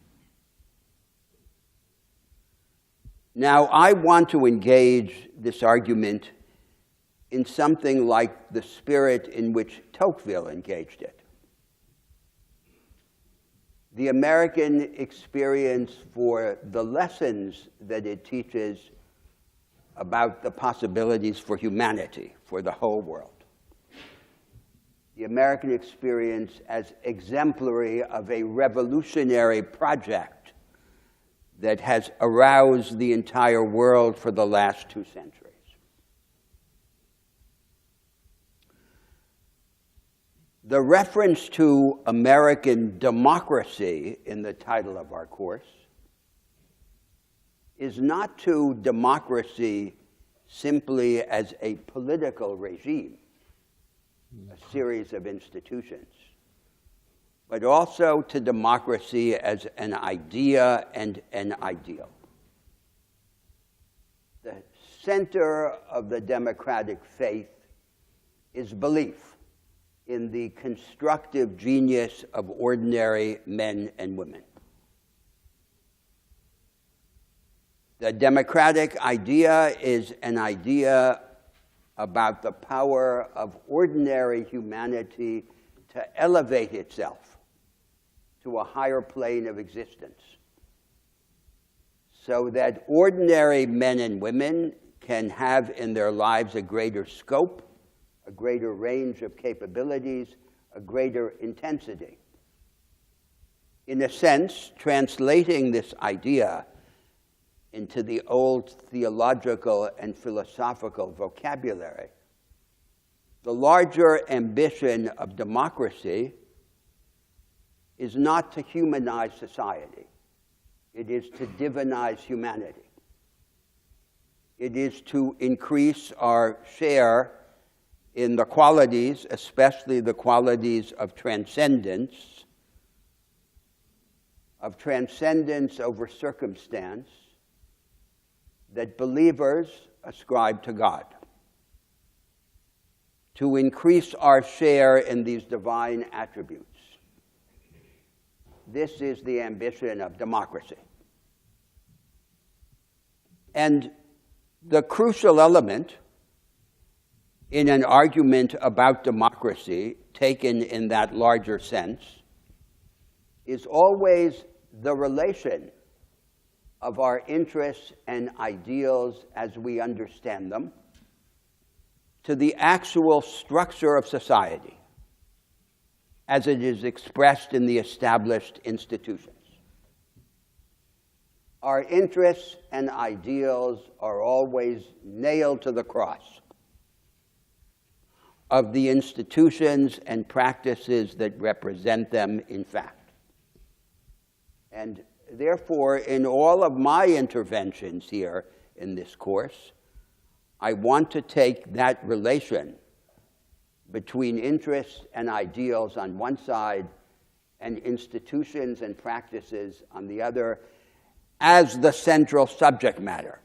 Now, I want to engage this argument in something like the spirit in which Tocqueville engaged it. The American experience for the lessons that it teaches about the possibilities for humanity, for the whole world. The American experience as exemplary of a revolutionary project that has aroused the entire world for the last 2 centuries. The reference to American democracy in the title of our course is not to democracy simply as a political regime, a series of institutions, but also to democracy as an idea and an ideal. The center of the democratic faith is belief in the constructive genius of ordinary men and women. The democratic idea is an idea about the power of ordinary humanity to elevate itself to a higher plane of existence, so that ordinary men and women can have in their lives a greater scope, a greater range of capabilities, a greater intensity. In a sense, translating this idea into the old theological and philosophical vocabulary, the larger ambition of democracy is not to humanize society. It is to divinize humanity. It is to increase our share in the qualities, especially the qualities of transcendence over circumstance, that believers ascribe to God. To increase our share in these divine attributes. this is the ambition of democracy. And the crucial element in an argument about democracy, taken in that larger sense, is always the relation of our interests and ideals as we understand them to the actual structure of society as it is expressed in the established institutions. Our interests and ideals are always nailed to the cross of the institutions and practices that represent them in fact. And therefore, in all of my interventions here in this course, I want to take that relation between interests and ideals on one side and institutions and practices on the other as the central subject matter.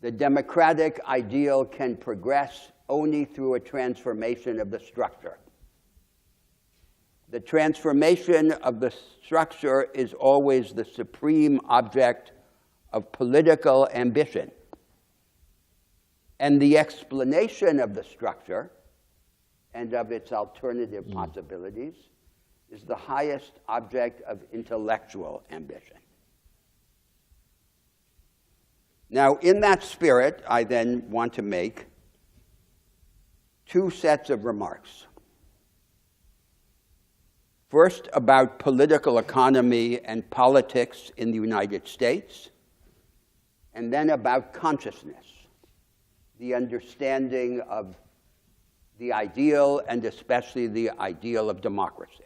The democratic ideal can progress only through a transformation of the structure. The transformation of the structure is always the supreme object of political ambition. And the explanation of the structure and of its alternative possibilities is the highest object of intellectual ambition. Now, in that spirit, I then want to make two sets of remarks. First, about political economy and politics in the United States, and then about consciousness, the understanding of the ideal and especially the ideal of democracy.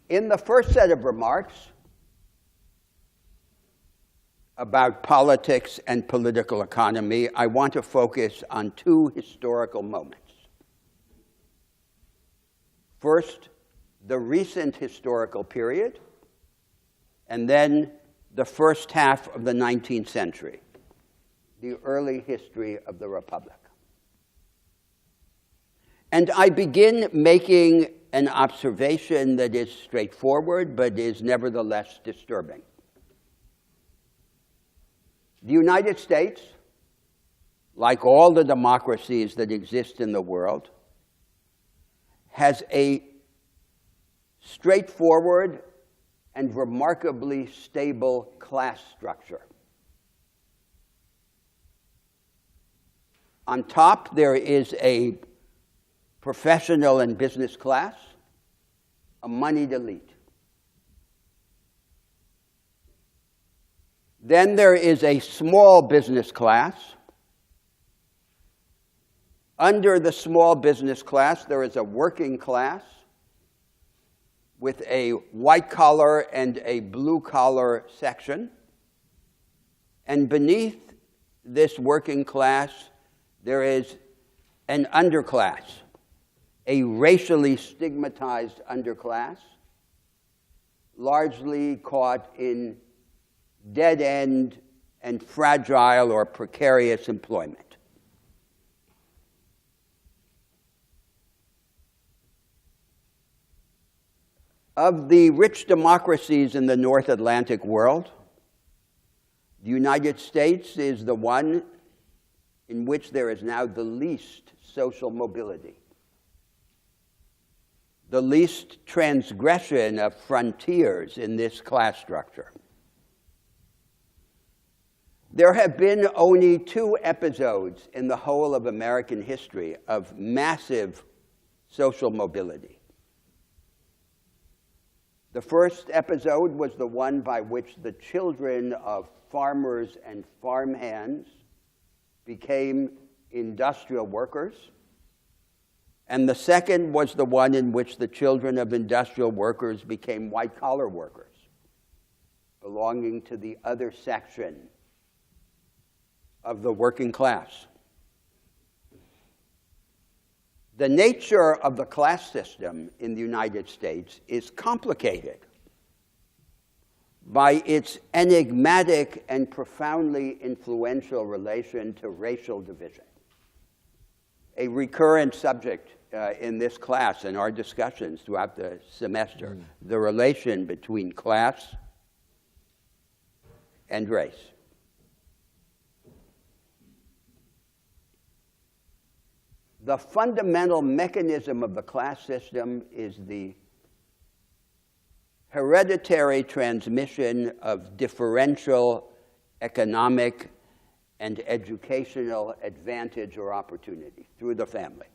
In the first set of remarks about politics and political economy, I want to focus on two historical moments. First, the recent historical period, and then the first half of the 19th century, the early history of the Republic. And I begin making an observation that is straightforward, but is nevertheless disturbing. The United States, like all the democracies that exist in the world, has a straightforward and remarkably stable class structure. On top, there is a professional and business class, a moneyed elite. Then there is a small business class. Under the small business class, there is a working class with a white-collar and a blue-collar section. And beneath this working class, there is an underclass, a racially stigmatized underclass, largely caught in dead-end and fragile or precarious employment. Of the rich democracies in the North Atlantic world, the United States is the one in which there is now the least social mobility, the least transgression of frontiers in this class structure. There have been only two episodes in the whole of American history of massive social mobility. The first episode was the one by which the children of farmers and farmhands became industrial workers. And the second was the one in which the children of industrial workers became white-collar workers, belonging to the other section of the working class. The nature of the class system in the United States is complicated by its enigmatic and profoundly influential relation to racial division. a recurrent subject in this class and our discussions throughout the semester, the relation between class and race. The fundamental mechanism of the class system is the hereditary transmission of differential economic and educational advantage or opportunity through the family.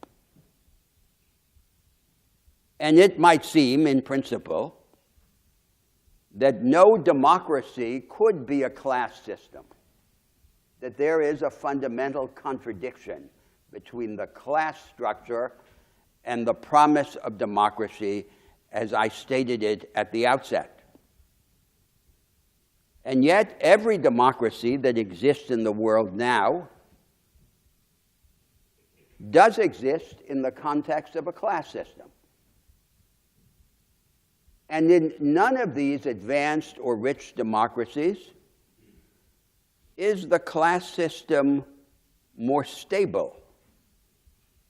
And it might seem, in principle, that no democracy could be a class system, that there is a fundamental contradiction between the class structure and the promise of democracy as I stated it at the outset. And yet, every democracy that exists in the world now does exist in the context of a class system. And in none of these advanced or rich democracies is the class system more stable,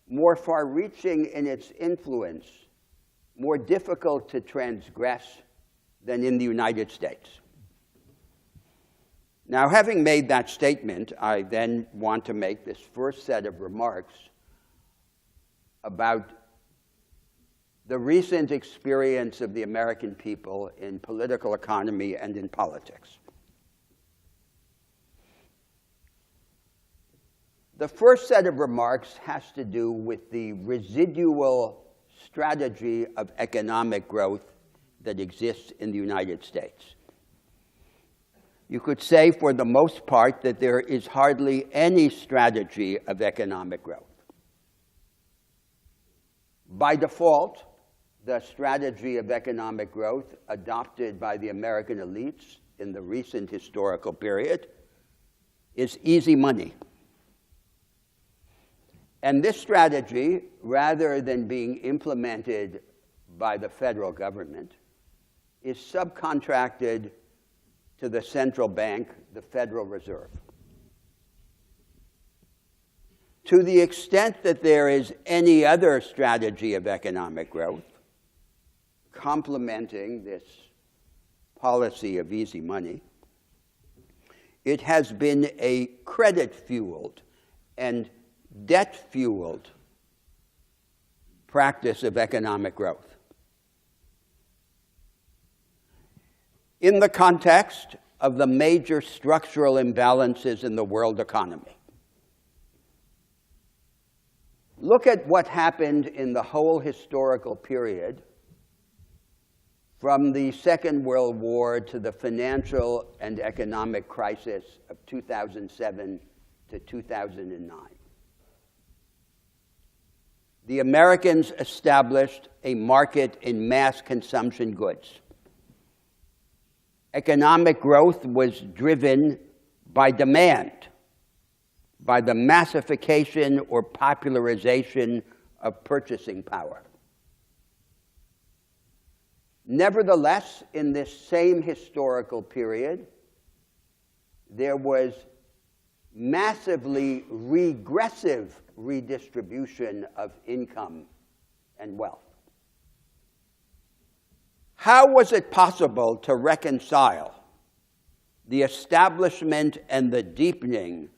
more far-reaching in its influence, more difficult to transgress than in the United States. Now, having made that statement, I then want to make this first set of remarks about the recent experience of the American people in political economy and in politics. The first set of remarks has to do with the residual strategy of economic growth that exists in the United States. You could say, for the most part, that there is hardly any strategy of economic growth. By default, the strategy of economic growth adopted by the American elites in the recent historical period is easy money. And this strategy, rather than being implemented by the federal government, is subcontracted to the central bank, the Federal Reserve. To the extent that there is any other strategy of economic growth complementing this policy of easy money, it has been a credit-fueled and debt-fueled practice of economic growth. In the context of the major structural imbalances in the world economy, look at what happened in the whole historical period from the Second World War to the financial and economic crisis of 2007 to 2009. The Americans established a market in mass consumption goods. Economic growth was driven by demand, by the massification or popularization of purchasing power. Nevertheless, in this same historical period, there was massively regressive redistribution of income and wealth. How was it possible to reconcile the establishment and the deepening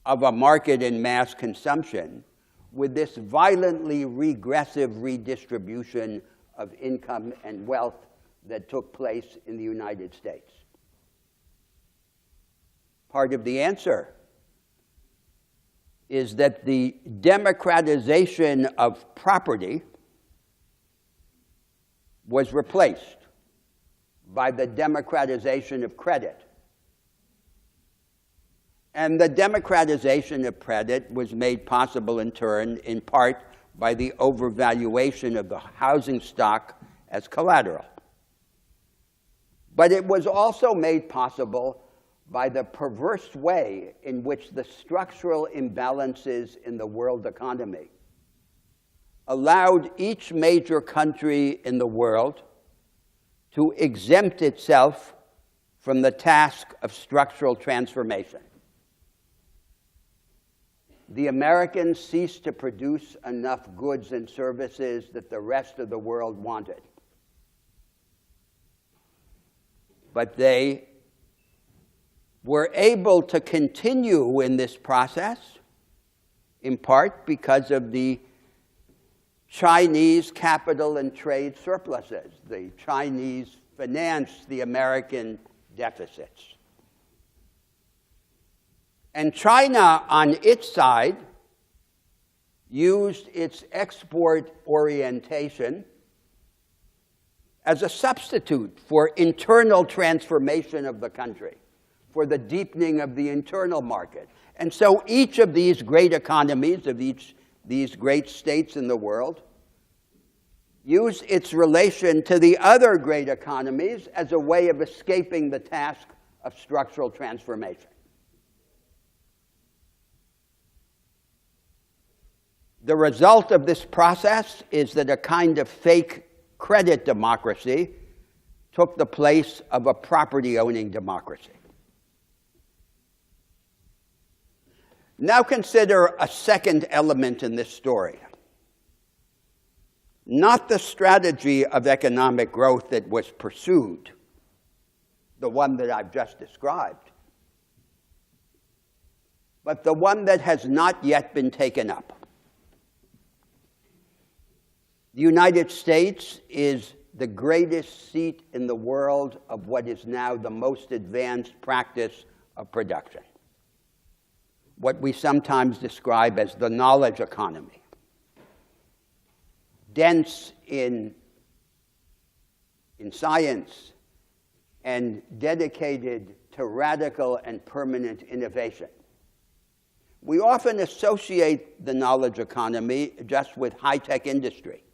of a market in mass consumption with this violently regressive redistribution of income and wealth that took place in the United States? Part of the answer is that the democratization of property was replaced by the democratization of credit. And the democratization of credit was made possible in turn, in part, by the overvaluation of the housing stock as collateral. But it was also made possible by the perverse way in which the structural imbalances in the world economy allowed each major country in the world to exempt itself from the task of structural transformation. the Americans ceased to produce enough goods and services that the rest of the world wanted. But they were able to continue in this process, in part because of the Chinese capital and trade surpluses. The Chinese financed the American deficits. And China, on its side, used its export orientation as a substitute for internal transformation of the country, for the deepening of the internal market. And so each of these great economies, of these great states in the world, used its relation to the other great economies as a way of escaping the task of structural transformation. The result of this process is that a kind of fake credit democracy took the place of a property-owning democracy. Now consider a second element in this story. Not the strategy of economic growth that was pursued, the one that I've just described, but the one that has not yet been taken up. The United States is the greatest seat in the world of what is now the most advanced practice of production, what we sometimes describe as the knowledge economy, dense in science and dedicated to radical and permanent innovation. We often associate the knowledge economy just with high-tech industry.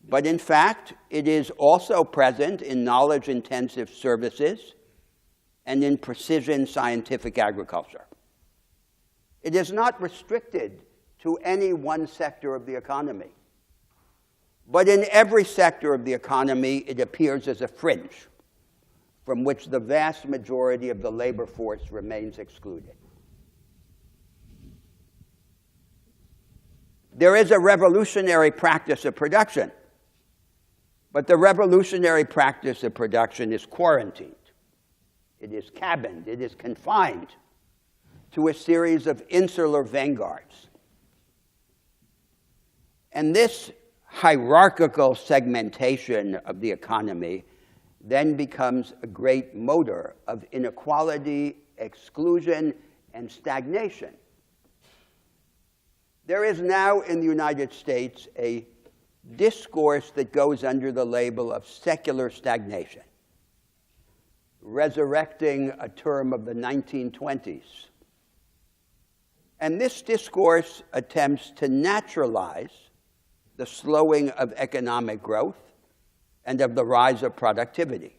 But in fact, it is also present in knowledge-intensive services and in precision scientific agriculture. It is not restricted to any one sector of the economy. But in every sector of the economy, it appears as a fringe from which the vast majority of the labor force remains excluded. There is a revolutionary practice of production, but the revolutionary practice of production is quarantined. It is cabined. It is confined to a series of insular vanguards. And this hierarchical segmentation of the economy then becomes a great motor of inequality, exclusion, and stagnation. There is now in the United States a discourse that goes under the label of secular stagnation, resurrecting a term of the 1920s. And this discourse attempts to naturalize the slowing of economic growth and of the rise of productivity.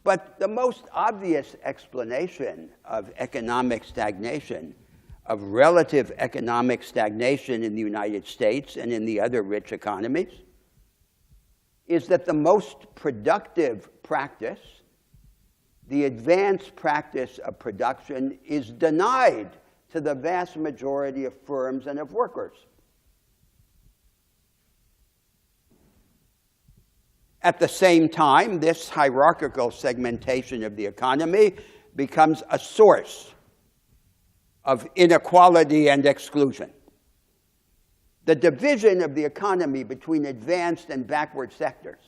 But the most obvious explanation of economic stagnation, of relative economic stagnation in the United States and in the other rich economies, is that the most productive practice, the advanced practice of production, is denied to the vast majority of firms and of workers. At the same time, this hierarchical segmentation of the economy becomes a source of inequality and exclusion. The division of the economy between advanced and backward sectors.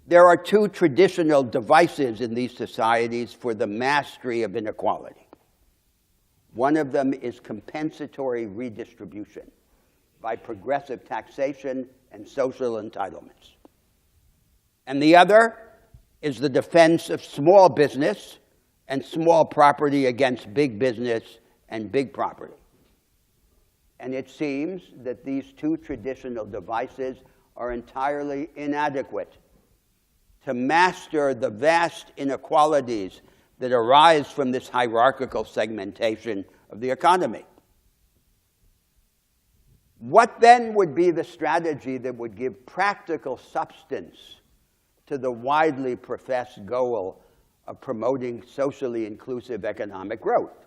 There are two traditional devices in these societies for the mastery of inequality. One of them is compensatory redistribution by progressive taxation and social entitlements. And the other is the defense of small business and small property against big business and big property. And it seems that these two traditional devices are entirely inadequate to master the vast inequalities that arise from this hierarchical segmentation of the economy. What then would be the strategy that would give practical substance to the widely professed goal of promoting socially inclusive economic growth.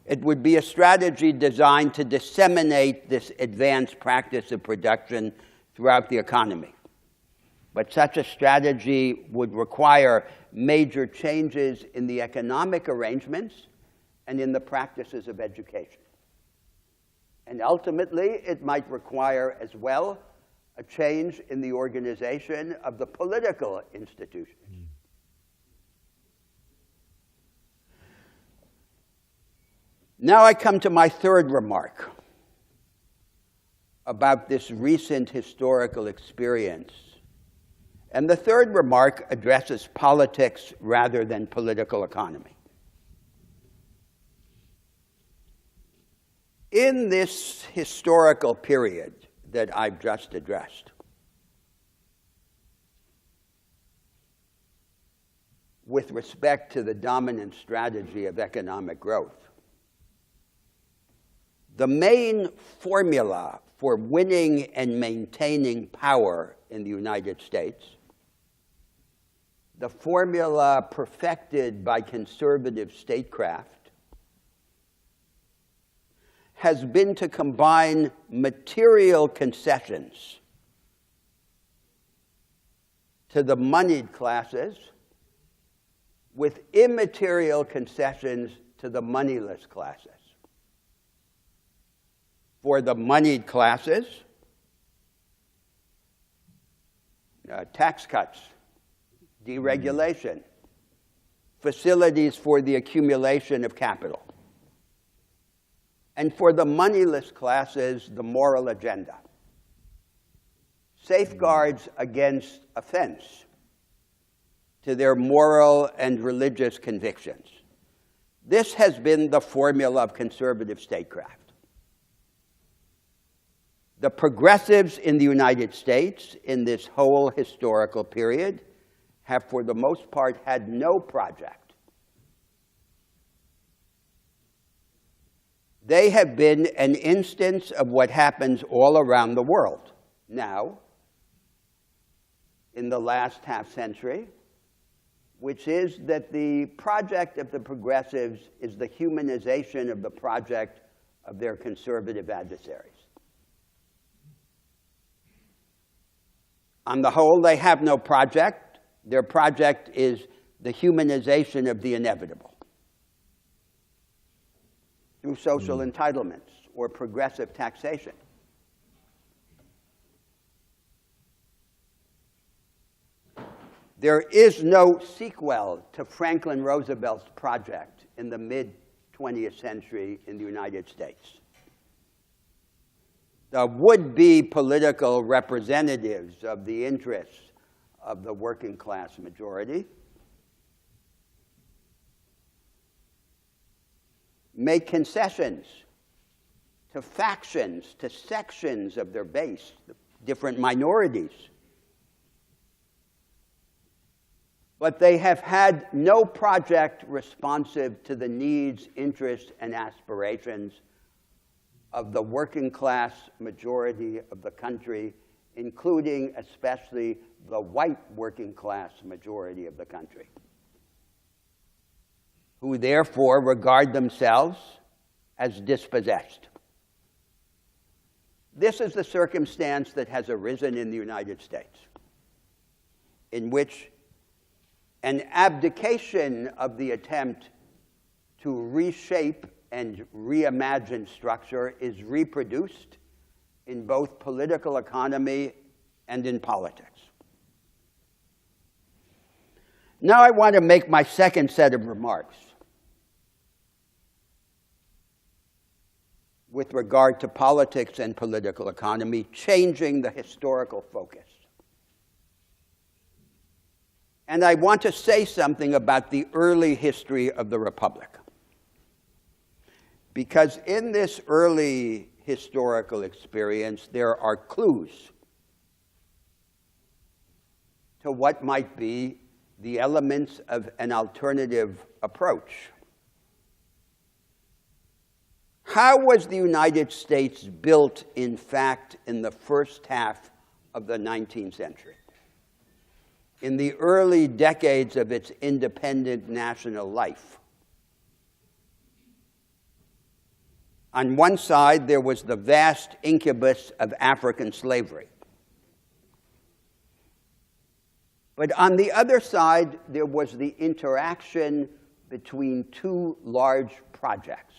It would be a strategy designed to disseminate this advanced practice of production throughout the economy. But such a strategy would require major changes in the economic arrangements and in the practices of education. And ultimately, it might require as well a change in the organization of the political institutions. Now I come to my third remark about this recent historical experience. And the third remark addresses politics rather than political economy. In this historical period that I've just addressed, with respect to the dominant strategy of economic growth, the main formula for winning and maintaining power in the United States, the formula perfected by conservative statecraft, has been to combine material concessions to the moneyed classes with immaterial concessions to the moneyless classes. For the moneyed classes, tax cuts, deregulation, facilities for the accumulation of capital. And for the moneyless classes, the moral agenda. Safeguards against offense to their moral and religious convictions. This has been the formula of conservative statecraft. The progressives in the United States in this whole historical period have, for the most part, had no project. They have been an instance of what happens all around the world now, in the last half century, which is that the project of the progressives is the humanization of the project of their conservative adversaries. On the whole, they have no project. Their project is the humanization of the inevitable through social entitlements or progressive taxation. There is no sequel to Franklin Roosevelt's project in the mid-20th century in the United States. The would-be political representatives of the interests of the working class majority make concessions to factions, to sections of their base, different minorities. But they have had no project responsive to the needs, interests, and aspirations of the working class majority of the country, including especially the white working class majority of the country, who therefore regard themselves as dispossessed. This is the circumstance that has arisen in the United States, in which an abdication of the attempt to reshape and reimagine structure is reproduced in both political economy and in politics. Now I want to make my second set of remarks with regard to politics and political economy, changing the historical focus. And I want to say something about the early history of the Republic. Because in this early historical experience, there are clues to what might be the elements of an alternative approach. How was the United States built, in fact, in the first half of the 19th century? in the early decades of its independent national life. On one side, there was the vast incubus of African slavery. But on the other side, there was the interaction between two large projects.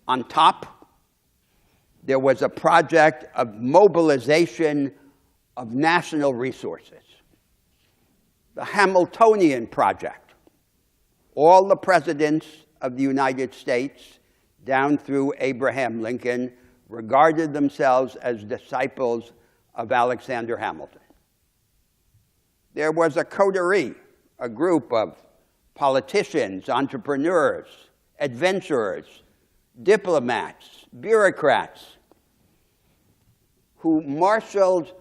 On top, there was a project of mobilization of national resources, the Hamiltonian project. All the presidents of the United States, down through Abraham Lincoln, regarded themselves as disciples of Alexander Hamilton. There was a coterie, a group of politicians, entrepreneurs, adventurers, diplomats, bureaucrats, who marshaled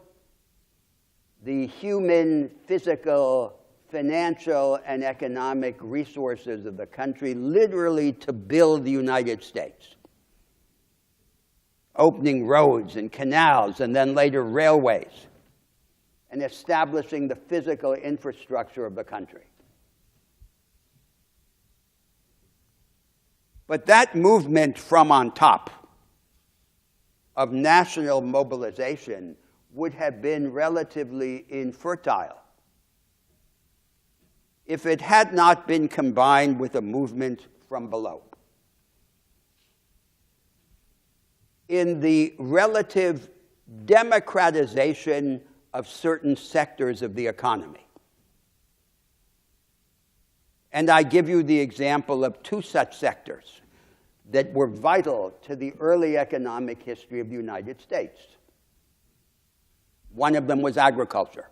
the human, physical, financial, and economic resources of the country literally to build the United States, opening roads and canals and then later railways, and establishing the physical infrastructure of the country. But that movement from on top of national mobilization would have been relatively infertile if it had not been combined with a movement from below. In the relative democratization of certain sectors of the economy. And I give you the example of two such sectors that were vital to the early economic history of the United States. One of them was agriculture.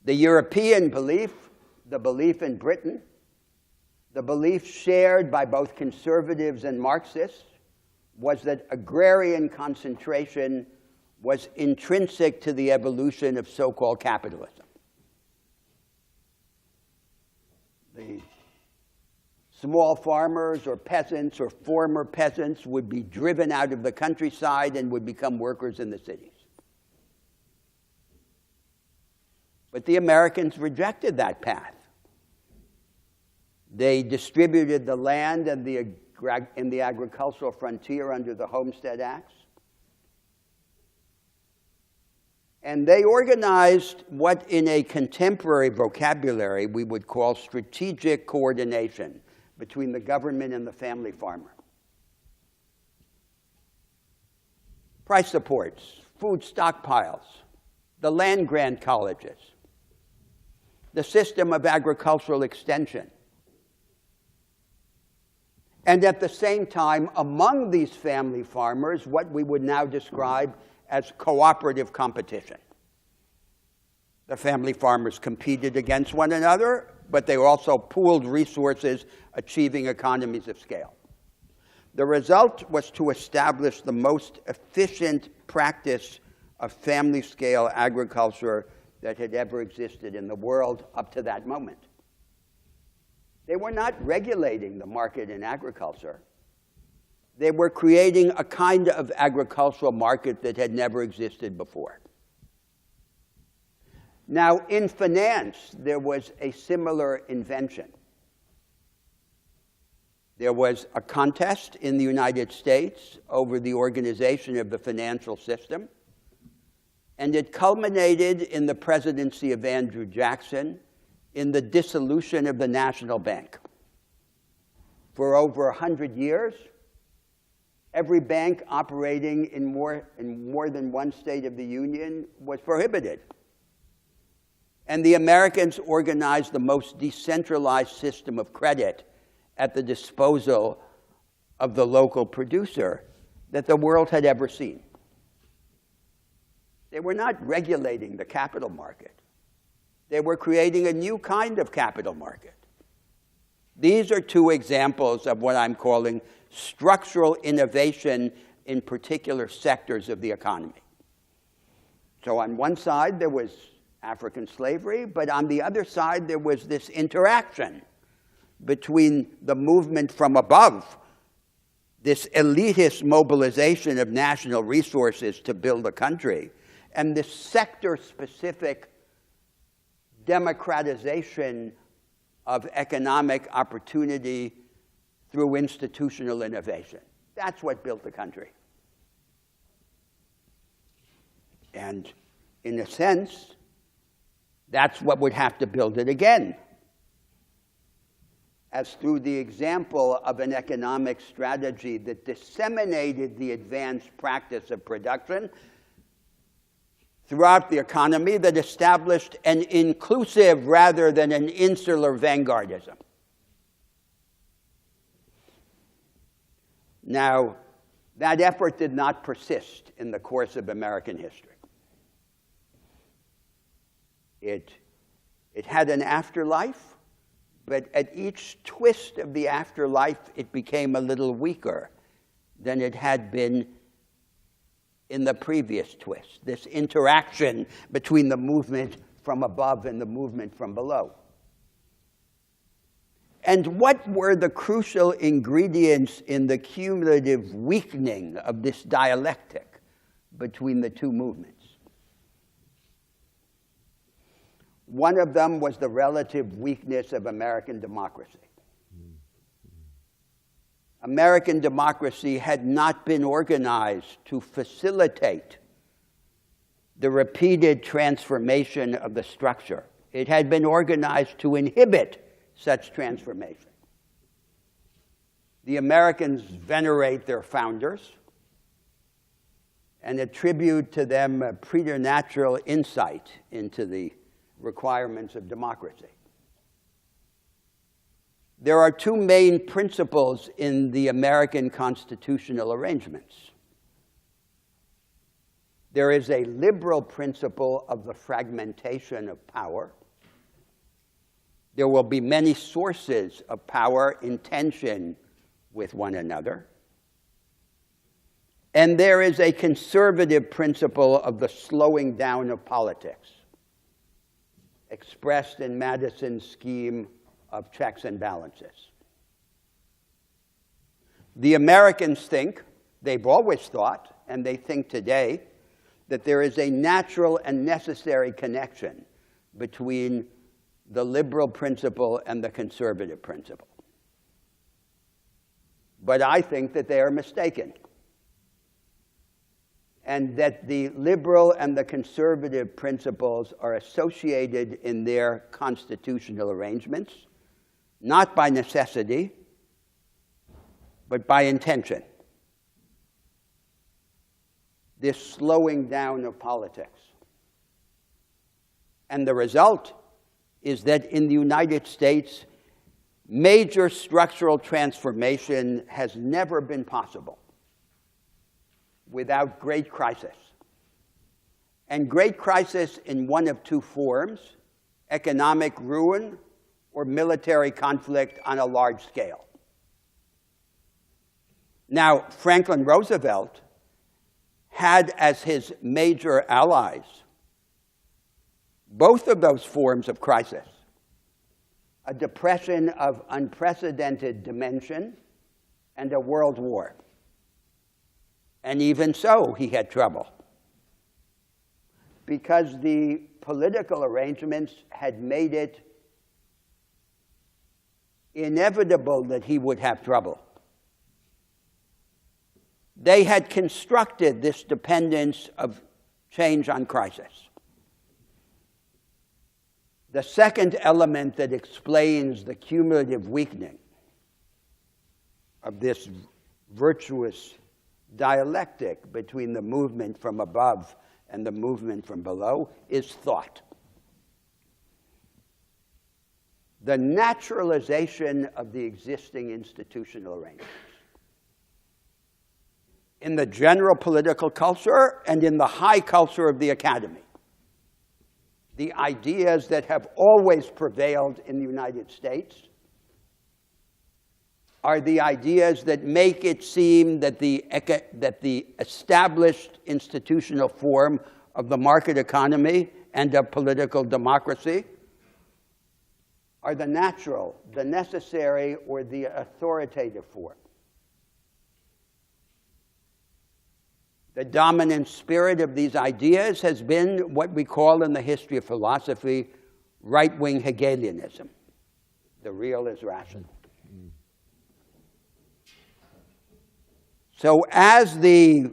The European belief, the belief in Britain, the belief shared by both conservatives and Marxists, was that agrarian concentration was intrinsic to the evolution of so-called capitalism. The small farmers or peasants or former peasants would be driven out of the countryside and would become workers in the cities. But the Americans rejected that path. They distributed the land and in the agricultural frontier under the Homestead Acts. And they organized what in a contemporary vocabulary we would call strategic coordination between the government and the family farmer. Price supports, food stockpiles, the land-grant colleges, the system of agricultural extension. And at the same time, among these family farmers, what we would now describe as cooperative competition. The family farmers competed against one another, but they also pooled resources, achieving economies of scale. The result was to establish the most efficient practice of family-scale agriculture that had ever existed in the world up to that moment. They were not regulating the market in agriculture. They were creating a kind of agricultural market that had never existed before. Now, in finance, there was a similar invention. There was a contest in the United States over the organization of the financial system, and it culminated in the presidency of Andrew Jackson in the dissolution of the National Bank. For over 100 years, every bank operating in more than one state of the Union was prohibited. And the Americans organized the most decentralized system of credit at the disposal of the local producer that the world had ever seen. They were not regulating the capital market. They were creating a new kind of capital market. These are two examples of what I'm calling structural innovation in particular sectors of the economy. So on one side, there was African slavery, but on the other side, there was this interaction between the movement from above this elitist mobilization of national resources to build a country, and this sector-specific democratization of economic opportunity through institutional innovation. That's what built the country. And in a sense, that's what would have to build it again, as through the example of an economic strategy that disseminated the advanced practice of production throughout the economy, that established an inclusive rather than an insular vanguardism. Now, that effort did not persist in the course of American history. It had an afterlife, but at each twist of the afterlife, it became a little weaker than it had been in the previous twist, this interaction between the movement from above and the movement from below. And what were the crucial ingredients in the cumulative weakening of this dialectic between the two movements? One of them was the relative weakness of American democracy. American democracy had not been organized to facilitate the repeated transformation of the structure. It had been organized to inhibit such transformation. The Americans venerate their founders and attribute to them a preternatural insight into the requirements of democracy. There are two main principles in the American constitutional arrangements. There is a liberal principle of the fragmentation of power. There will be many sources of power in tension with one another. And there is a conservative principle of the slowing down of politics, expressed in Madison's scheme of checks and balances. The Americans think, they've always thought, and they think today, that there is a natural and necessary connection between the liberal principle and the conservative principle. But I think that they are mistaken, and that the liberal and the conservative principles are associated in their constitutional arrangements, not by necessity, but by intention. This slowing down of politics. And the result is that in the United States, major structural transformation has never been possible without great crisis. And great crisis in one of two forms: economic ruin or military conflict on a large scale. Now, Franklin Roosevelt had as his major allies both of those forms of crisis: a depression of unprecedented dimension and a world war. And even so, he had trouble, because the political arrangements had made it inevitable that he would have trouble. They had constructed this dependence of change on crisis. The second element that explains the cumulative weakening of this virtuous dialectic between the movement from above and the movement from below is thought. The naturalization of the existing institutional arrangements. In the general political culture and in the high culture of the academy, the ideas that have always prevailed in the United States are the ideas that make it seem that the established institutional form of the market economy and of political democracy are the natural, the necessary, or the authoritative form. The dominant spirit of these ideas has been what we call in the history of philosophy right-wing Hegelianism. The real is rational. So as the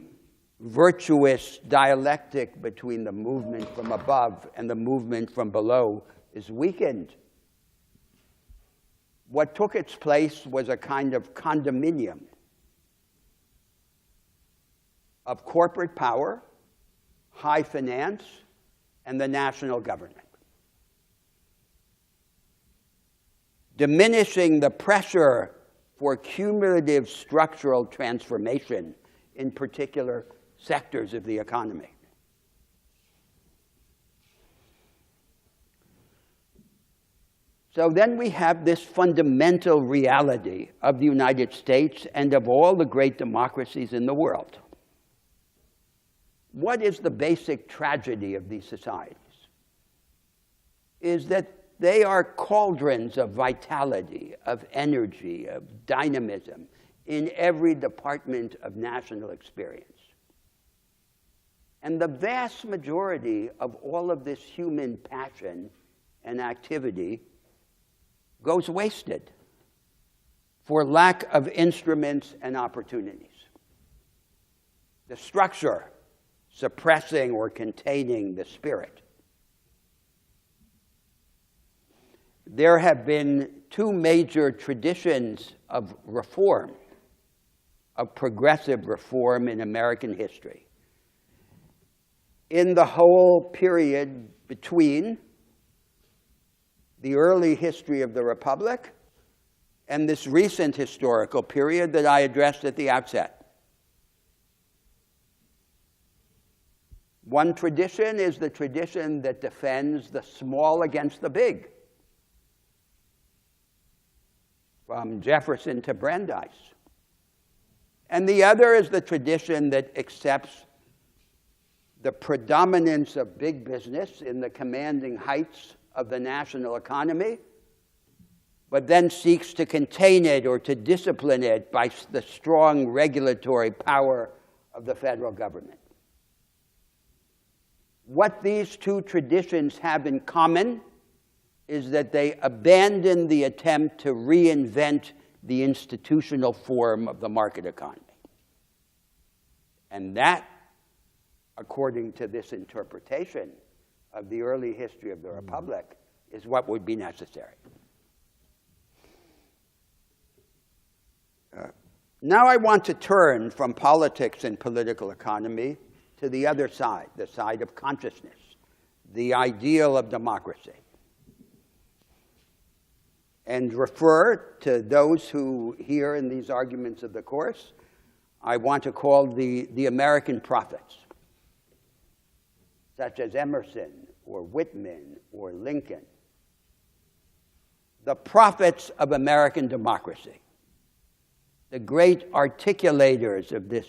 virtuous dialectic between the movement from above and the movement from below is weakened, what took its place was a kind of condominium of corporate power, high finance, and the national government, diminishing the pressure for cumulative structural transformation in particular sectors of the economy. So then we have this fundamental reality of the United States and of all the great democracies in the world. What is the basic tragedy of these societies? Is that they are cauldrons of vitality, of energy, of dynamism in every department of national experience. And the vast majority of all of this human passion and activity goes wasted for lack of instruments and opportunities. The structure suppressing or containing the spirit. There have been two major traditions of reform, of progressive reform in American history. In the whole period between the early history of the Republic and this recent historical period that I addressed at the outset. One tradition is the tradition that defends the small against the big, from Jefferson to Brandeis. And the other is the tradition that accepts the predominance of big business in the commanding heights of the national economy, but then seeks to contain it or to discipline it by the strong regulatory power of the federal government. What these two traditions have in common is that they abandon the attempt to reinvent the institutional form of the market economy. And that, according to this interpretation of the early history of the Republic, is what would be necessary. Now I want to turn from politics and political economy to the other side, the side of consciousness, the ideal of democracy, and refer to those who hear in these arguments of the course, I want to call the American prophets, such as Emerson or Whitman or Lincoln, the prophets of American democracy, the great articulators of this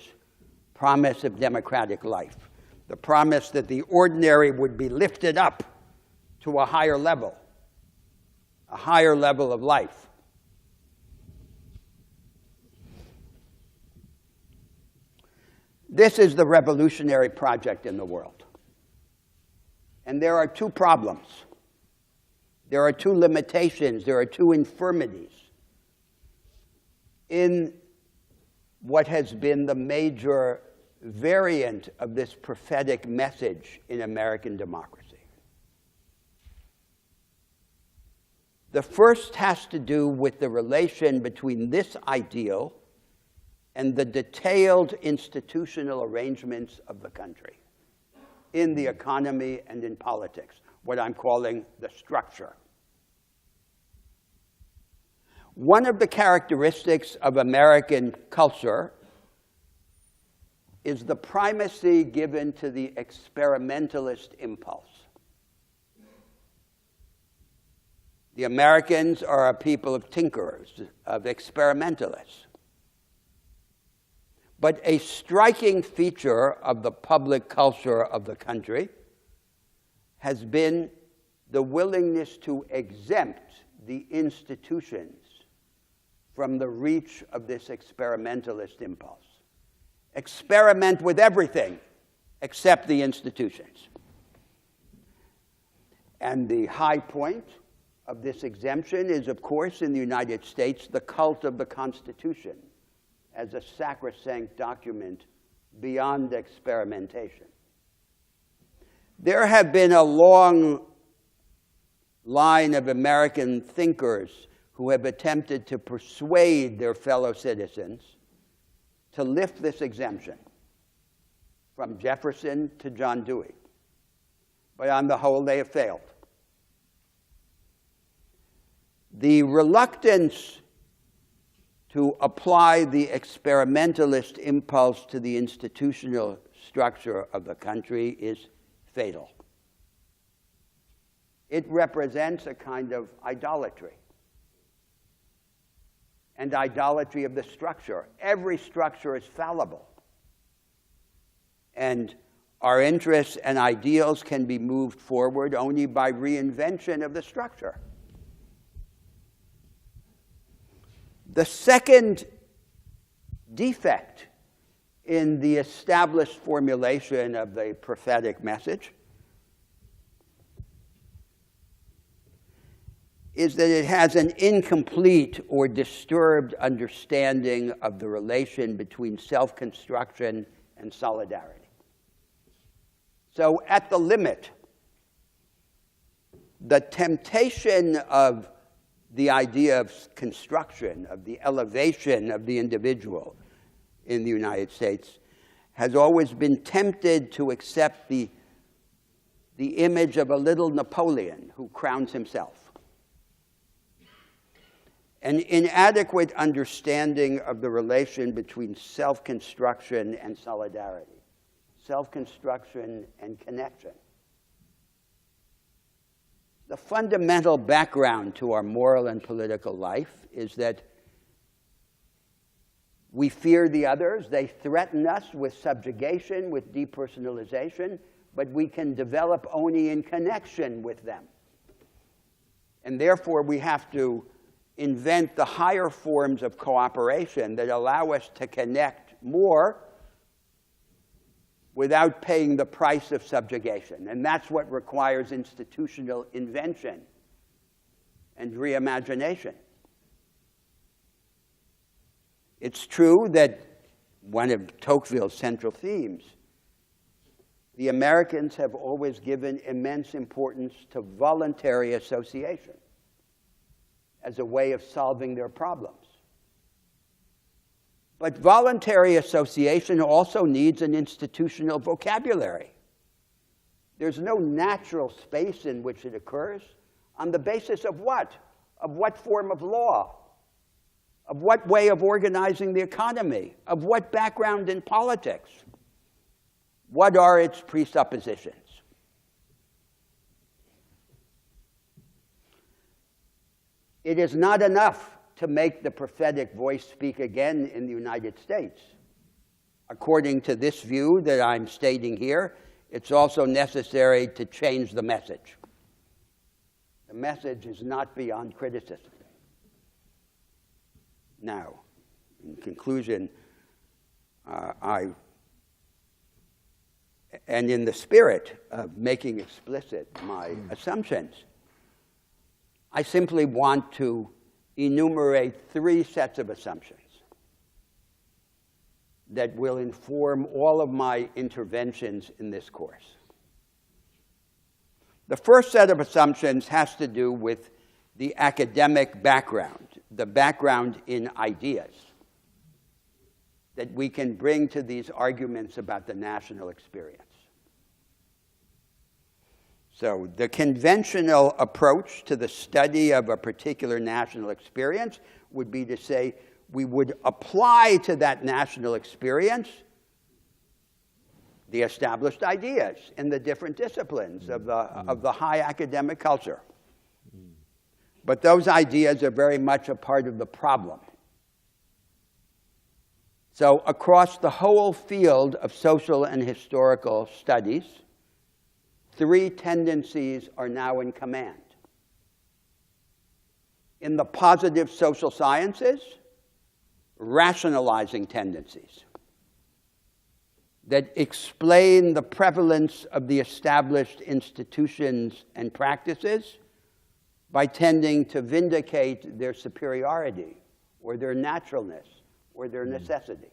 promise of democratic life, the promise that the ordinary would be lifted up to a higher level of life. This is the revolutionary project in the world. And there are two problems. There are two limitations. There are two infirmities in what has been the major variant of this prophetic message in American democracy. The first has to do with the relation between this ideal and the detailed institutional arrangements of the country in the economy and in politics, what I'm calling the structure. One of the characteristics of American culture is the primacy given to the experimentalist impulse. The Americans are a people of tinkerers, of experimentalists. But a striking feature of the public culture of the country has been the willingness to exempt the institutions from the reach of this experimentalist impulse. experiment with everything except the institutions. And the high point of this exemption is, of course, in the United States, the cult of the Constitution as a sacrosanct document beyond experimentation. There have been a long line of American thinkers who have attempted to persuade their fellow citizens to lift this exemption, from Jefferson to John Dewey. But on the whole, they have failed. The reluctance to apply the experimentalist impulse to the institutional structure of the country is fatal. It represents a kind of idolatry, and idolatry of the structure. Every structure is fallible, and our interests and ideals can be moved forward only by reinvention of the structure. The second defect in the established formulation of the prophetic message is that it has an incomplete or disturbed understanding of the relation between self-construction and solidarity. So at the limit, the temptation of the idea of construction, of the elevation of the individual in the United States, has always been tempted to accept the image of a little Napoleon who crowns himself. An inadequate understanding of the relation between self-construction and solidarity, self-construction and connection. The fundamental background to our moral and political life is that we fear the others. They threaten us with subjugation, with depersonalization, but we can develop only in connection with them. And therefore, we have to invent the higher forms of cooperation that allow us to connect more without paying the price of subjugation. And that's what requires institutional invention and reimagination. It's true that one of Tocqueville's central themes, the Americans have always given immense importance to voluntary association as a way of solving their problems. But voluntary association also needs an institutional vocabulary. There's no natural space in which it occurs. On the basis of what? Of what form of law? Of what way of organizing the economy? Of what background in politics? What are its presuppositions? It is not enough to make the prophetic voice speak again in the United States. According to this view that I'm stating here, it's also necessary to change the message. The message is not beyond criticism. Now, in conclusion, and in the spirit of making explicit my assumptions, I simply want to enumerate 3 sets of assumptions that will inform all of my interventions in this course. The first set of assumptions has to do with the academic background, the background in ideas that we can bring to these arguments about the national experience. So the conventional approach to the study of a particular national experience would be to say we would apply to that national experience the established ideas in the different disciplines of the high academic culture. But those ideas are very much a part of the problem. So across the whole field of social and historical studies, 3 tendencies are now in command. In the positive social sciences, rationalizing tendencies. that explain the prevalence of the established institutions and practices by tending to vindicate their superiority or their naturalness or their necessity.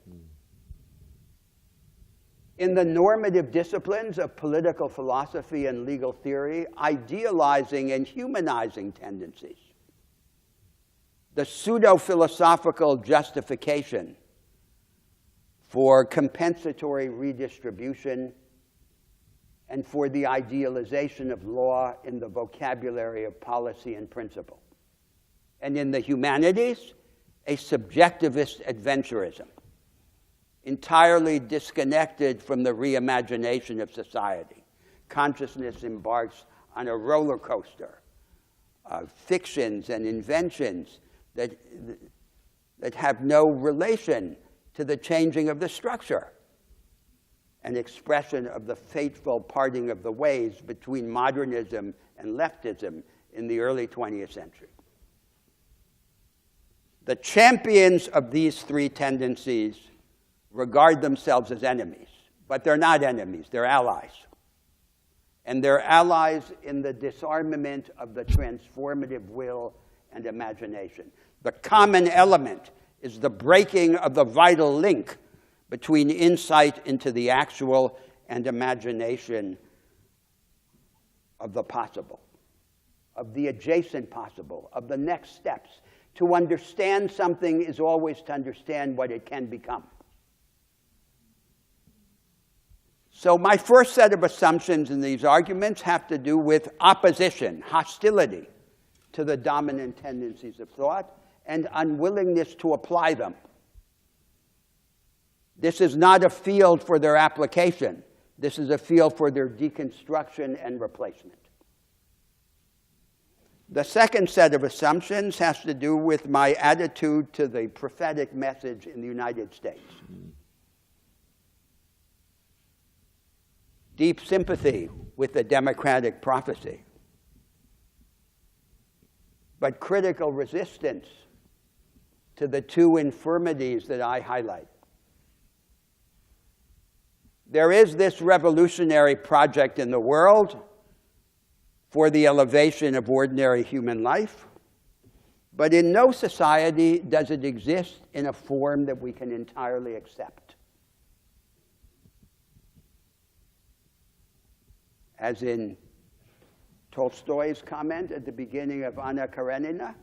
In the normative disciplines of political philosophy and legal theory, idealizing and humanizing tendencies, the pseudo-philosophical justification for compensatory redistribution and for the idealization of law in the vocabulary of policy and principle. And in the humanities, a subjectivist adventurism, entirely disconnected from the reimagination of society. Consciousness embarks on a roller coaster of fictions and inventions that have no relation to the changing of the structure, an expression of the fateful parting of the ways between modernism and leftism in the early 20th century. The champions of these three tendencies regard themselves as enemies, but they're not enemies, they're allies. And they're allies in the disarmament of the transformative will and imagination. The common element is the breaking of the vital link between insight into the actual and imagination of the possible, of the adjacent possible, of the next steps. To understand something is always to understand what it can become. So my first set of assumptions in these arguments have to do with opposition, hostility to the dominant tendencies of thought, and unwillingness to apply them. This is not a field for their application. This is a field for their deconstruction and replacement. The second set of assumptions has to do with my attitude to the prophetic message in the United States. Deep sympathy with the democratic prophecy, but critical resistance to the two infirmities that I highlight. There is this revolutionary project in the world for the elevation of ordinary human life, but in no society does it exist in a form that we can entirely accept. As in Tolstoy's comment at the beginning of Anna Karenina,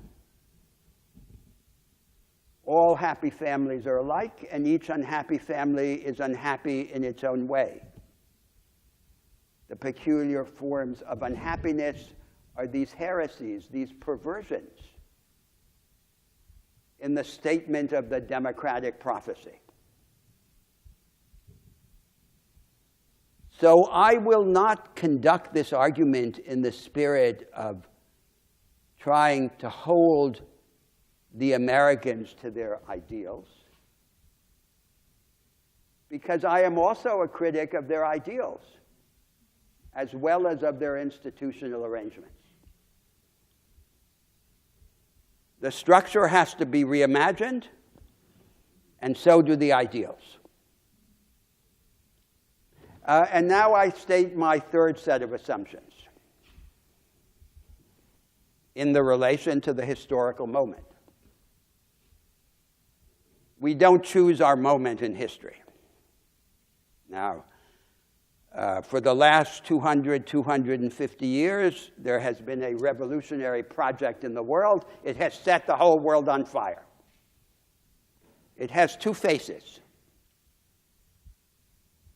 all happy families are alike, and each unhappy family is unhappy in its own way. The peculiar forms of unhappiness are these heresies, these perversions in the statement of the democratic prophecy. So I will not conduct this argument in the spirit of trying to hold the Americans to their ideals, because I am also a critic of their ideals, as well as of their institutional arrangements. The structure has to be reimagined, and so do the ideals. And now I state my third set of assumptions in the relation to the historical moment. We don't choose our moment in history. Now, for the last 250 years, there has been a revolutionary project in the world. It has set the whole world on fire. It has two faces.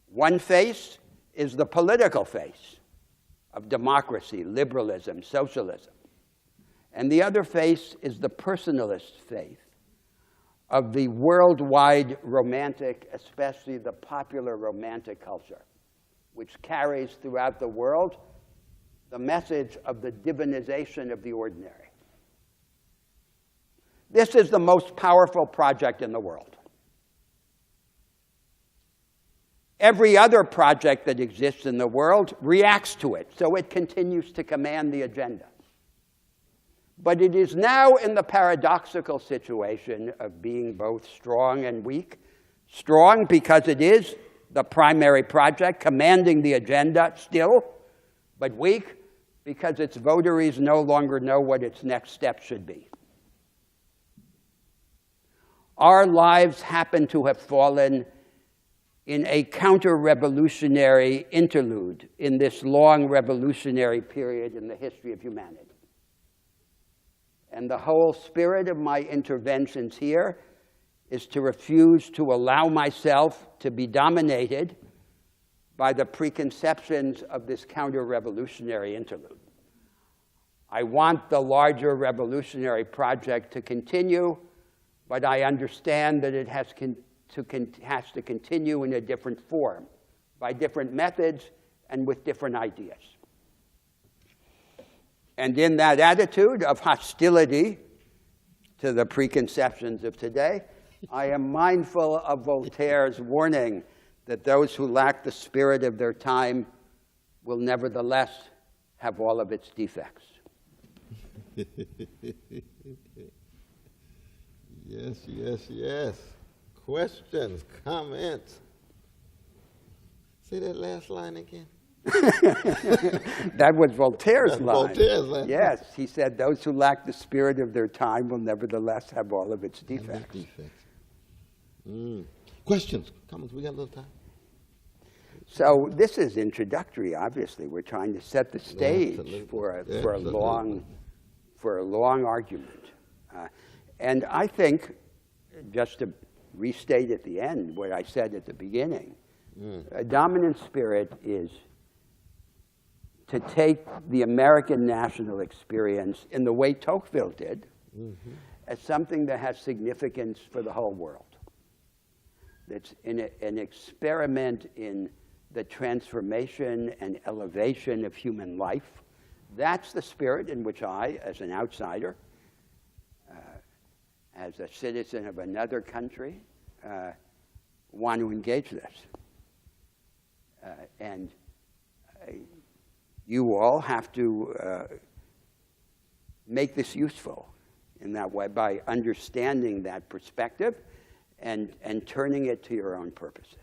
One face is the political face of democracy, liberalism, socialism. And the other face is the personalist faith of the worldwide romantic, especially the popular romantic culture, which carries throughout the world the message of the divinization of the ordinary. This is the most powerful project in the world. Every other project that exists in the world reacts to it, so it continues to command the agenda. But it is now in the paradoxical situation of being both strong and weak. Strong because it is the primary project, commanding the agenda still, but weak because its votaries no longer know what its next step should be. Our lives happen to have fallen in a counter-revolutionary interlude in this long revolutionary period in the history of humanity. And the whole spirit of my interventions here is to refuse to allow myself to be dominated by the preconceptions of this counter-revolutionary interlude. I want the larger revolutionary project to continue, but I understand that it has to continue in a different form, by different methods and with different ideas. And in that attitude of hostility to the preconceptions of today, I am mindful of Voltaire's warning that those who lack the spirit of their time will nevertheless have all of its defects. Yes, yes, yes. Questions, comments. Say that last line again. That was Voltaire's That's line. Voltaire's line. Yes, he said, those who lack the spirit of their time will nevertheless have all of its defects. Questions, comments, we got a little time. So this is introductory, obviously. We're trying to set the stage for a long argument. And I think, just to restate at the end what I said at the beginning, a dominant spirit is to take the American national experience in the way Tocqueville did as something that has significance for the whole world. That's an experiment in the transformation and elevation of human life. That's the spirit in which I, as an outsider, as a citizen of another country, want to engage this. And you all have to make this useful in that way by understanding that perspective and turning it to your own purposes.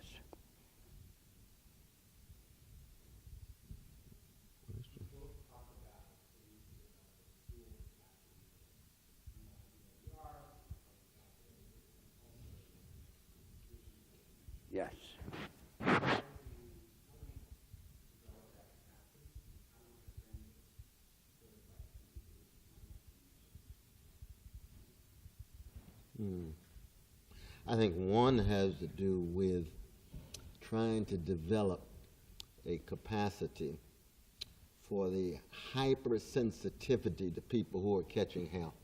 Yes. I think one has to do with trying to develop a capacity for the hypersensitivity to people who are catching hell.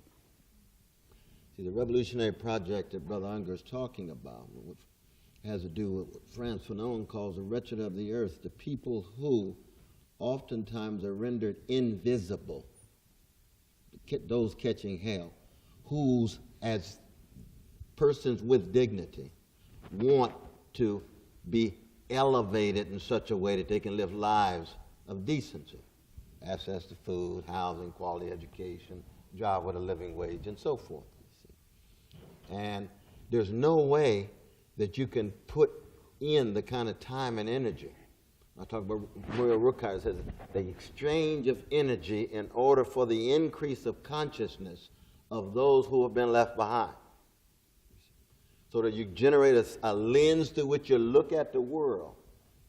See, the revolutionary project that Brother Unger is talking about has to do with what Franz Fanon calls the wretched of the earth, the people who oftentimes are rendered invisible, those catching hell, whose, as persons with dignity, want to be elevated in such a way that they can live lives of decency, access to food, housing, quality education, job with a living wage, and so forth. And there's no way that you can put in the kind of time and energy. I talk about Muriel Rukeyser says the exchange of energy in order for the increase of consciousness of those who have been left behind. So that you generate a lens through which you look at the world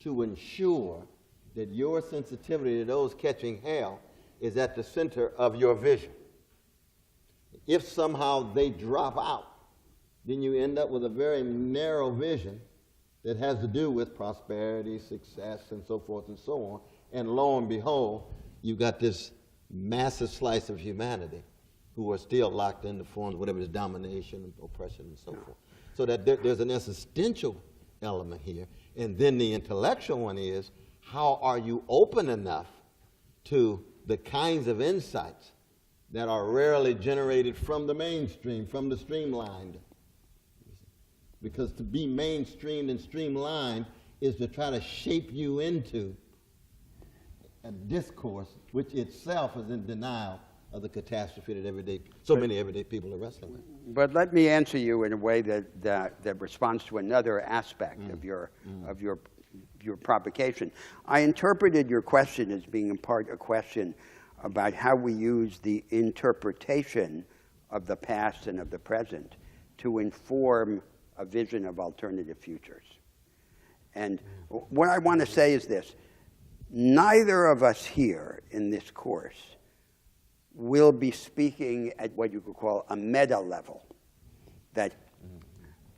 to ensure that your sensitivity to those catching hell is at the center of your vision. If somehow they drop out, then you end up with a very narrow vision that has to do with prosperity, success, and so forth and so on. And lo and behold, you've got this massive slice of humanity who are still locked into forms, whatever is domination and oppression and so forth. So that there's an existential element here. And then the intellectual one is, how are you open enough to the kinds of insights that are rarely generated from the mainstream, from the streamlined? Because to be mainstreamed and streamlined is to try to shape you into a discourse which itself is in denial of the catastrophe that so many everyday people are wrestling with. But let me answer you in a way that responds to another aspect of your provocation. I interpreted your question as being in part a question about how we use the interpretation of the past and of the present to inform a vision of alternative futures. And what I want to say is this: neither of us here in this course will be speaking at what you could call a meta level, that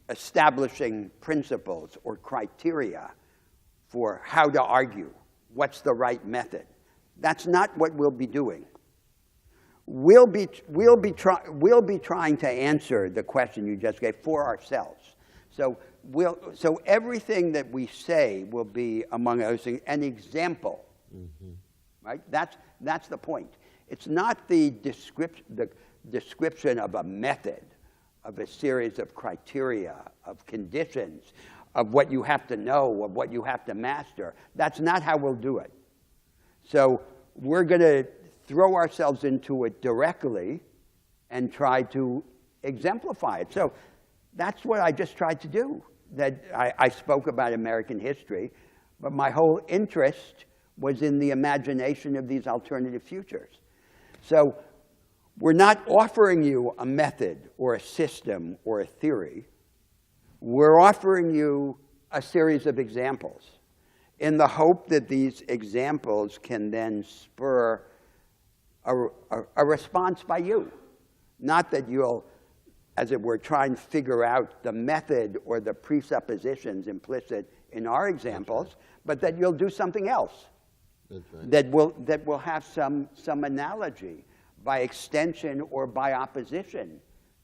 establishing principles or criteria for how to argue, what's the right method. That's not what we'll be doing. We'll be trying to answer the question you just gave for ourselves. So everything that we say will be, among other things, an example. Right? That's the point. It's not the description of a method, of a series of criteria, of conditions, of what you have to know, of what you have to master. That's not how we'll do it. So we're going to throw ourselves into it directly and try to exemplify it. So that's what I just tried to do. That I spoke about American history, but my whole interest was in the imagination of these alternative futures. So we're not offering you a method or a system or a theory. We're offering you a series of examples in the hope that these examples can then spur a response by you. Not that you'll, as it were, try and figure out the method or the presuppositions implicit in our examples, but that you'll do something else. That's right. That will have some analogy by extension or by opposition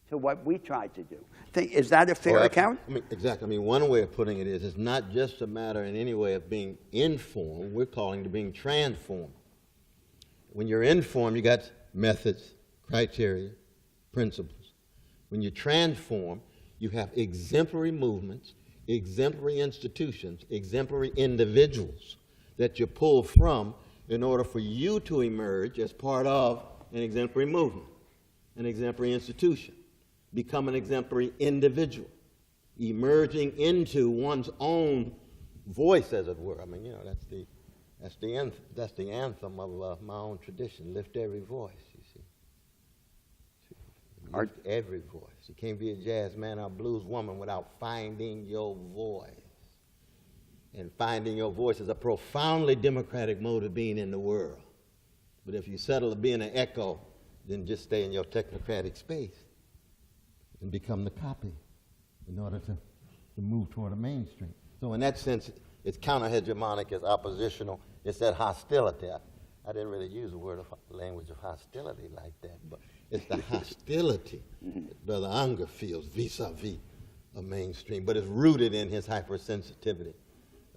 to what we tried to do. Is that a fair account? Exactly. I mean, one way of putting it is it's not just a matter in any way of being informed. We're calling it being transformed. When you're informed, you got methods, criteria, principles. When you transform, you have exemplary movements, exemplary institutions, exemplary individuals that you pull from in order for you to emerge as part of an exemplary movement, an exemplary institution, become an exemplary individual, emerging into one's own voice, as it were. I mean, that's the anthem of my own tradition. Lift every voice, you see. Lift every voice. You can't be a jazz man or a blues woman without finding your voice. And finding your voice is a profoundly democratic mode of being in the world. But if you settle to being an echo, then just stay in your technocratic space and become the copy in order to move toward a mainstream. So in that sense, it's counter-hegemonic, it's oppositional, it's that hostility. I didn't really use the language of hostility like that, but it's the hostility that Brother Unger feels vis-a-vis a mainstream, but it's rooted in his hypersensitivity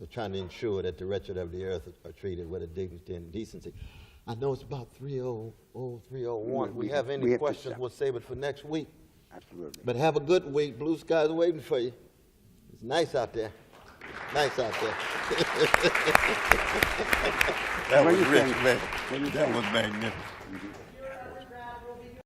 of trying to ensure that the wretched of the earth are treated with a dignity and decency. I know it's about 3:01. We have any questions, we'll save it for next week. Absolutely. But have a good week. Blue skies are waiting for you. It's nice out there. Nice out there. That was rich, man. That was magnificent.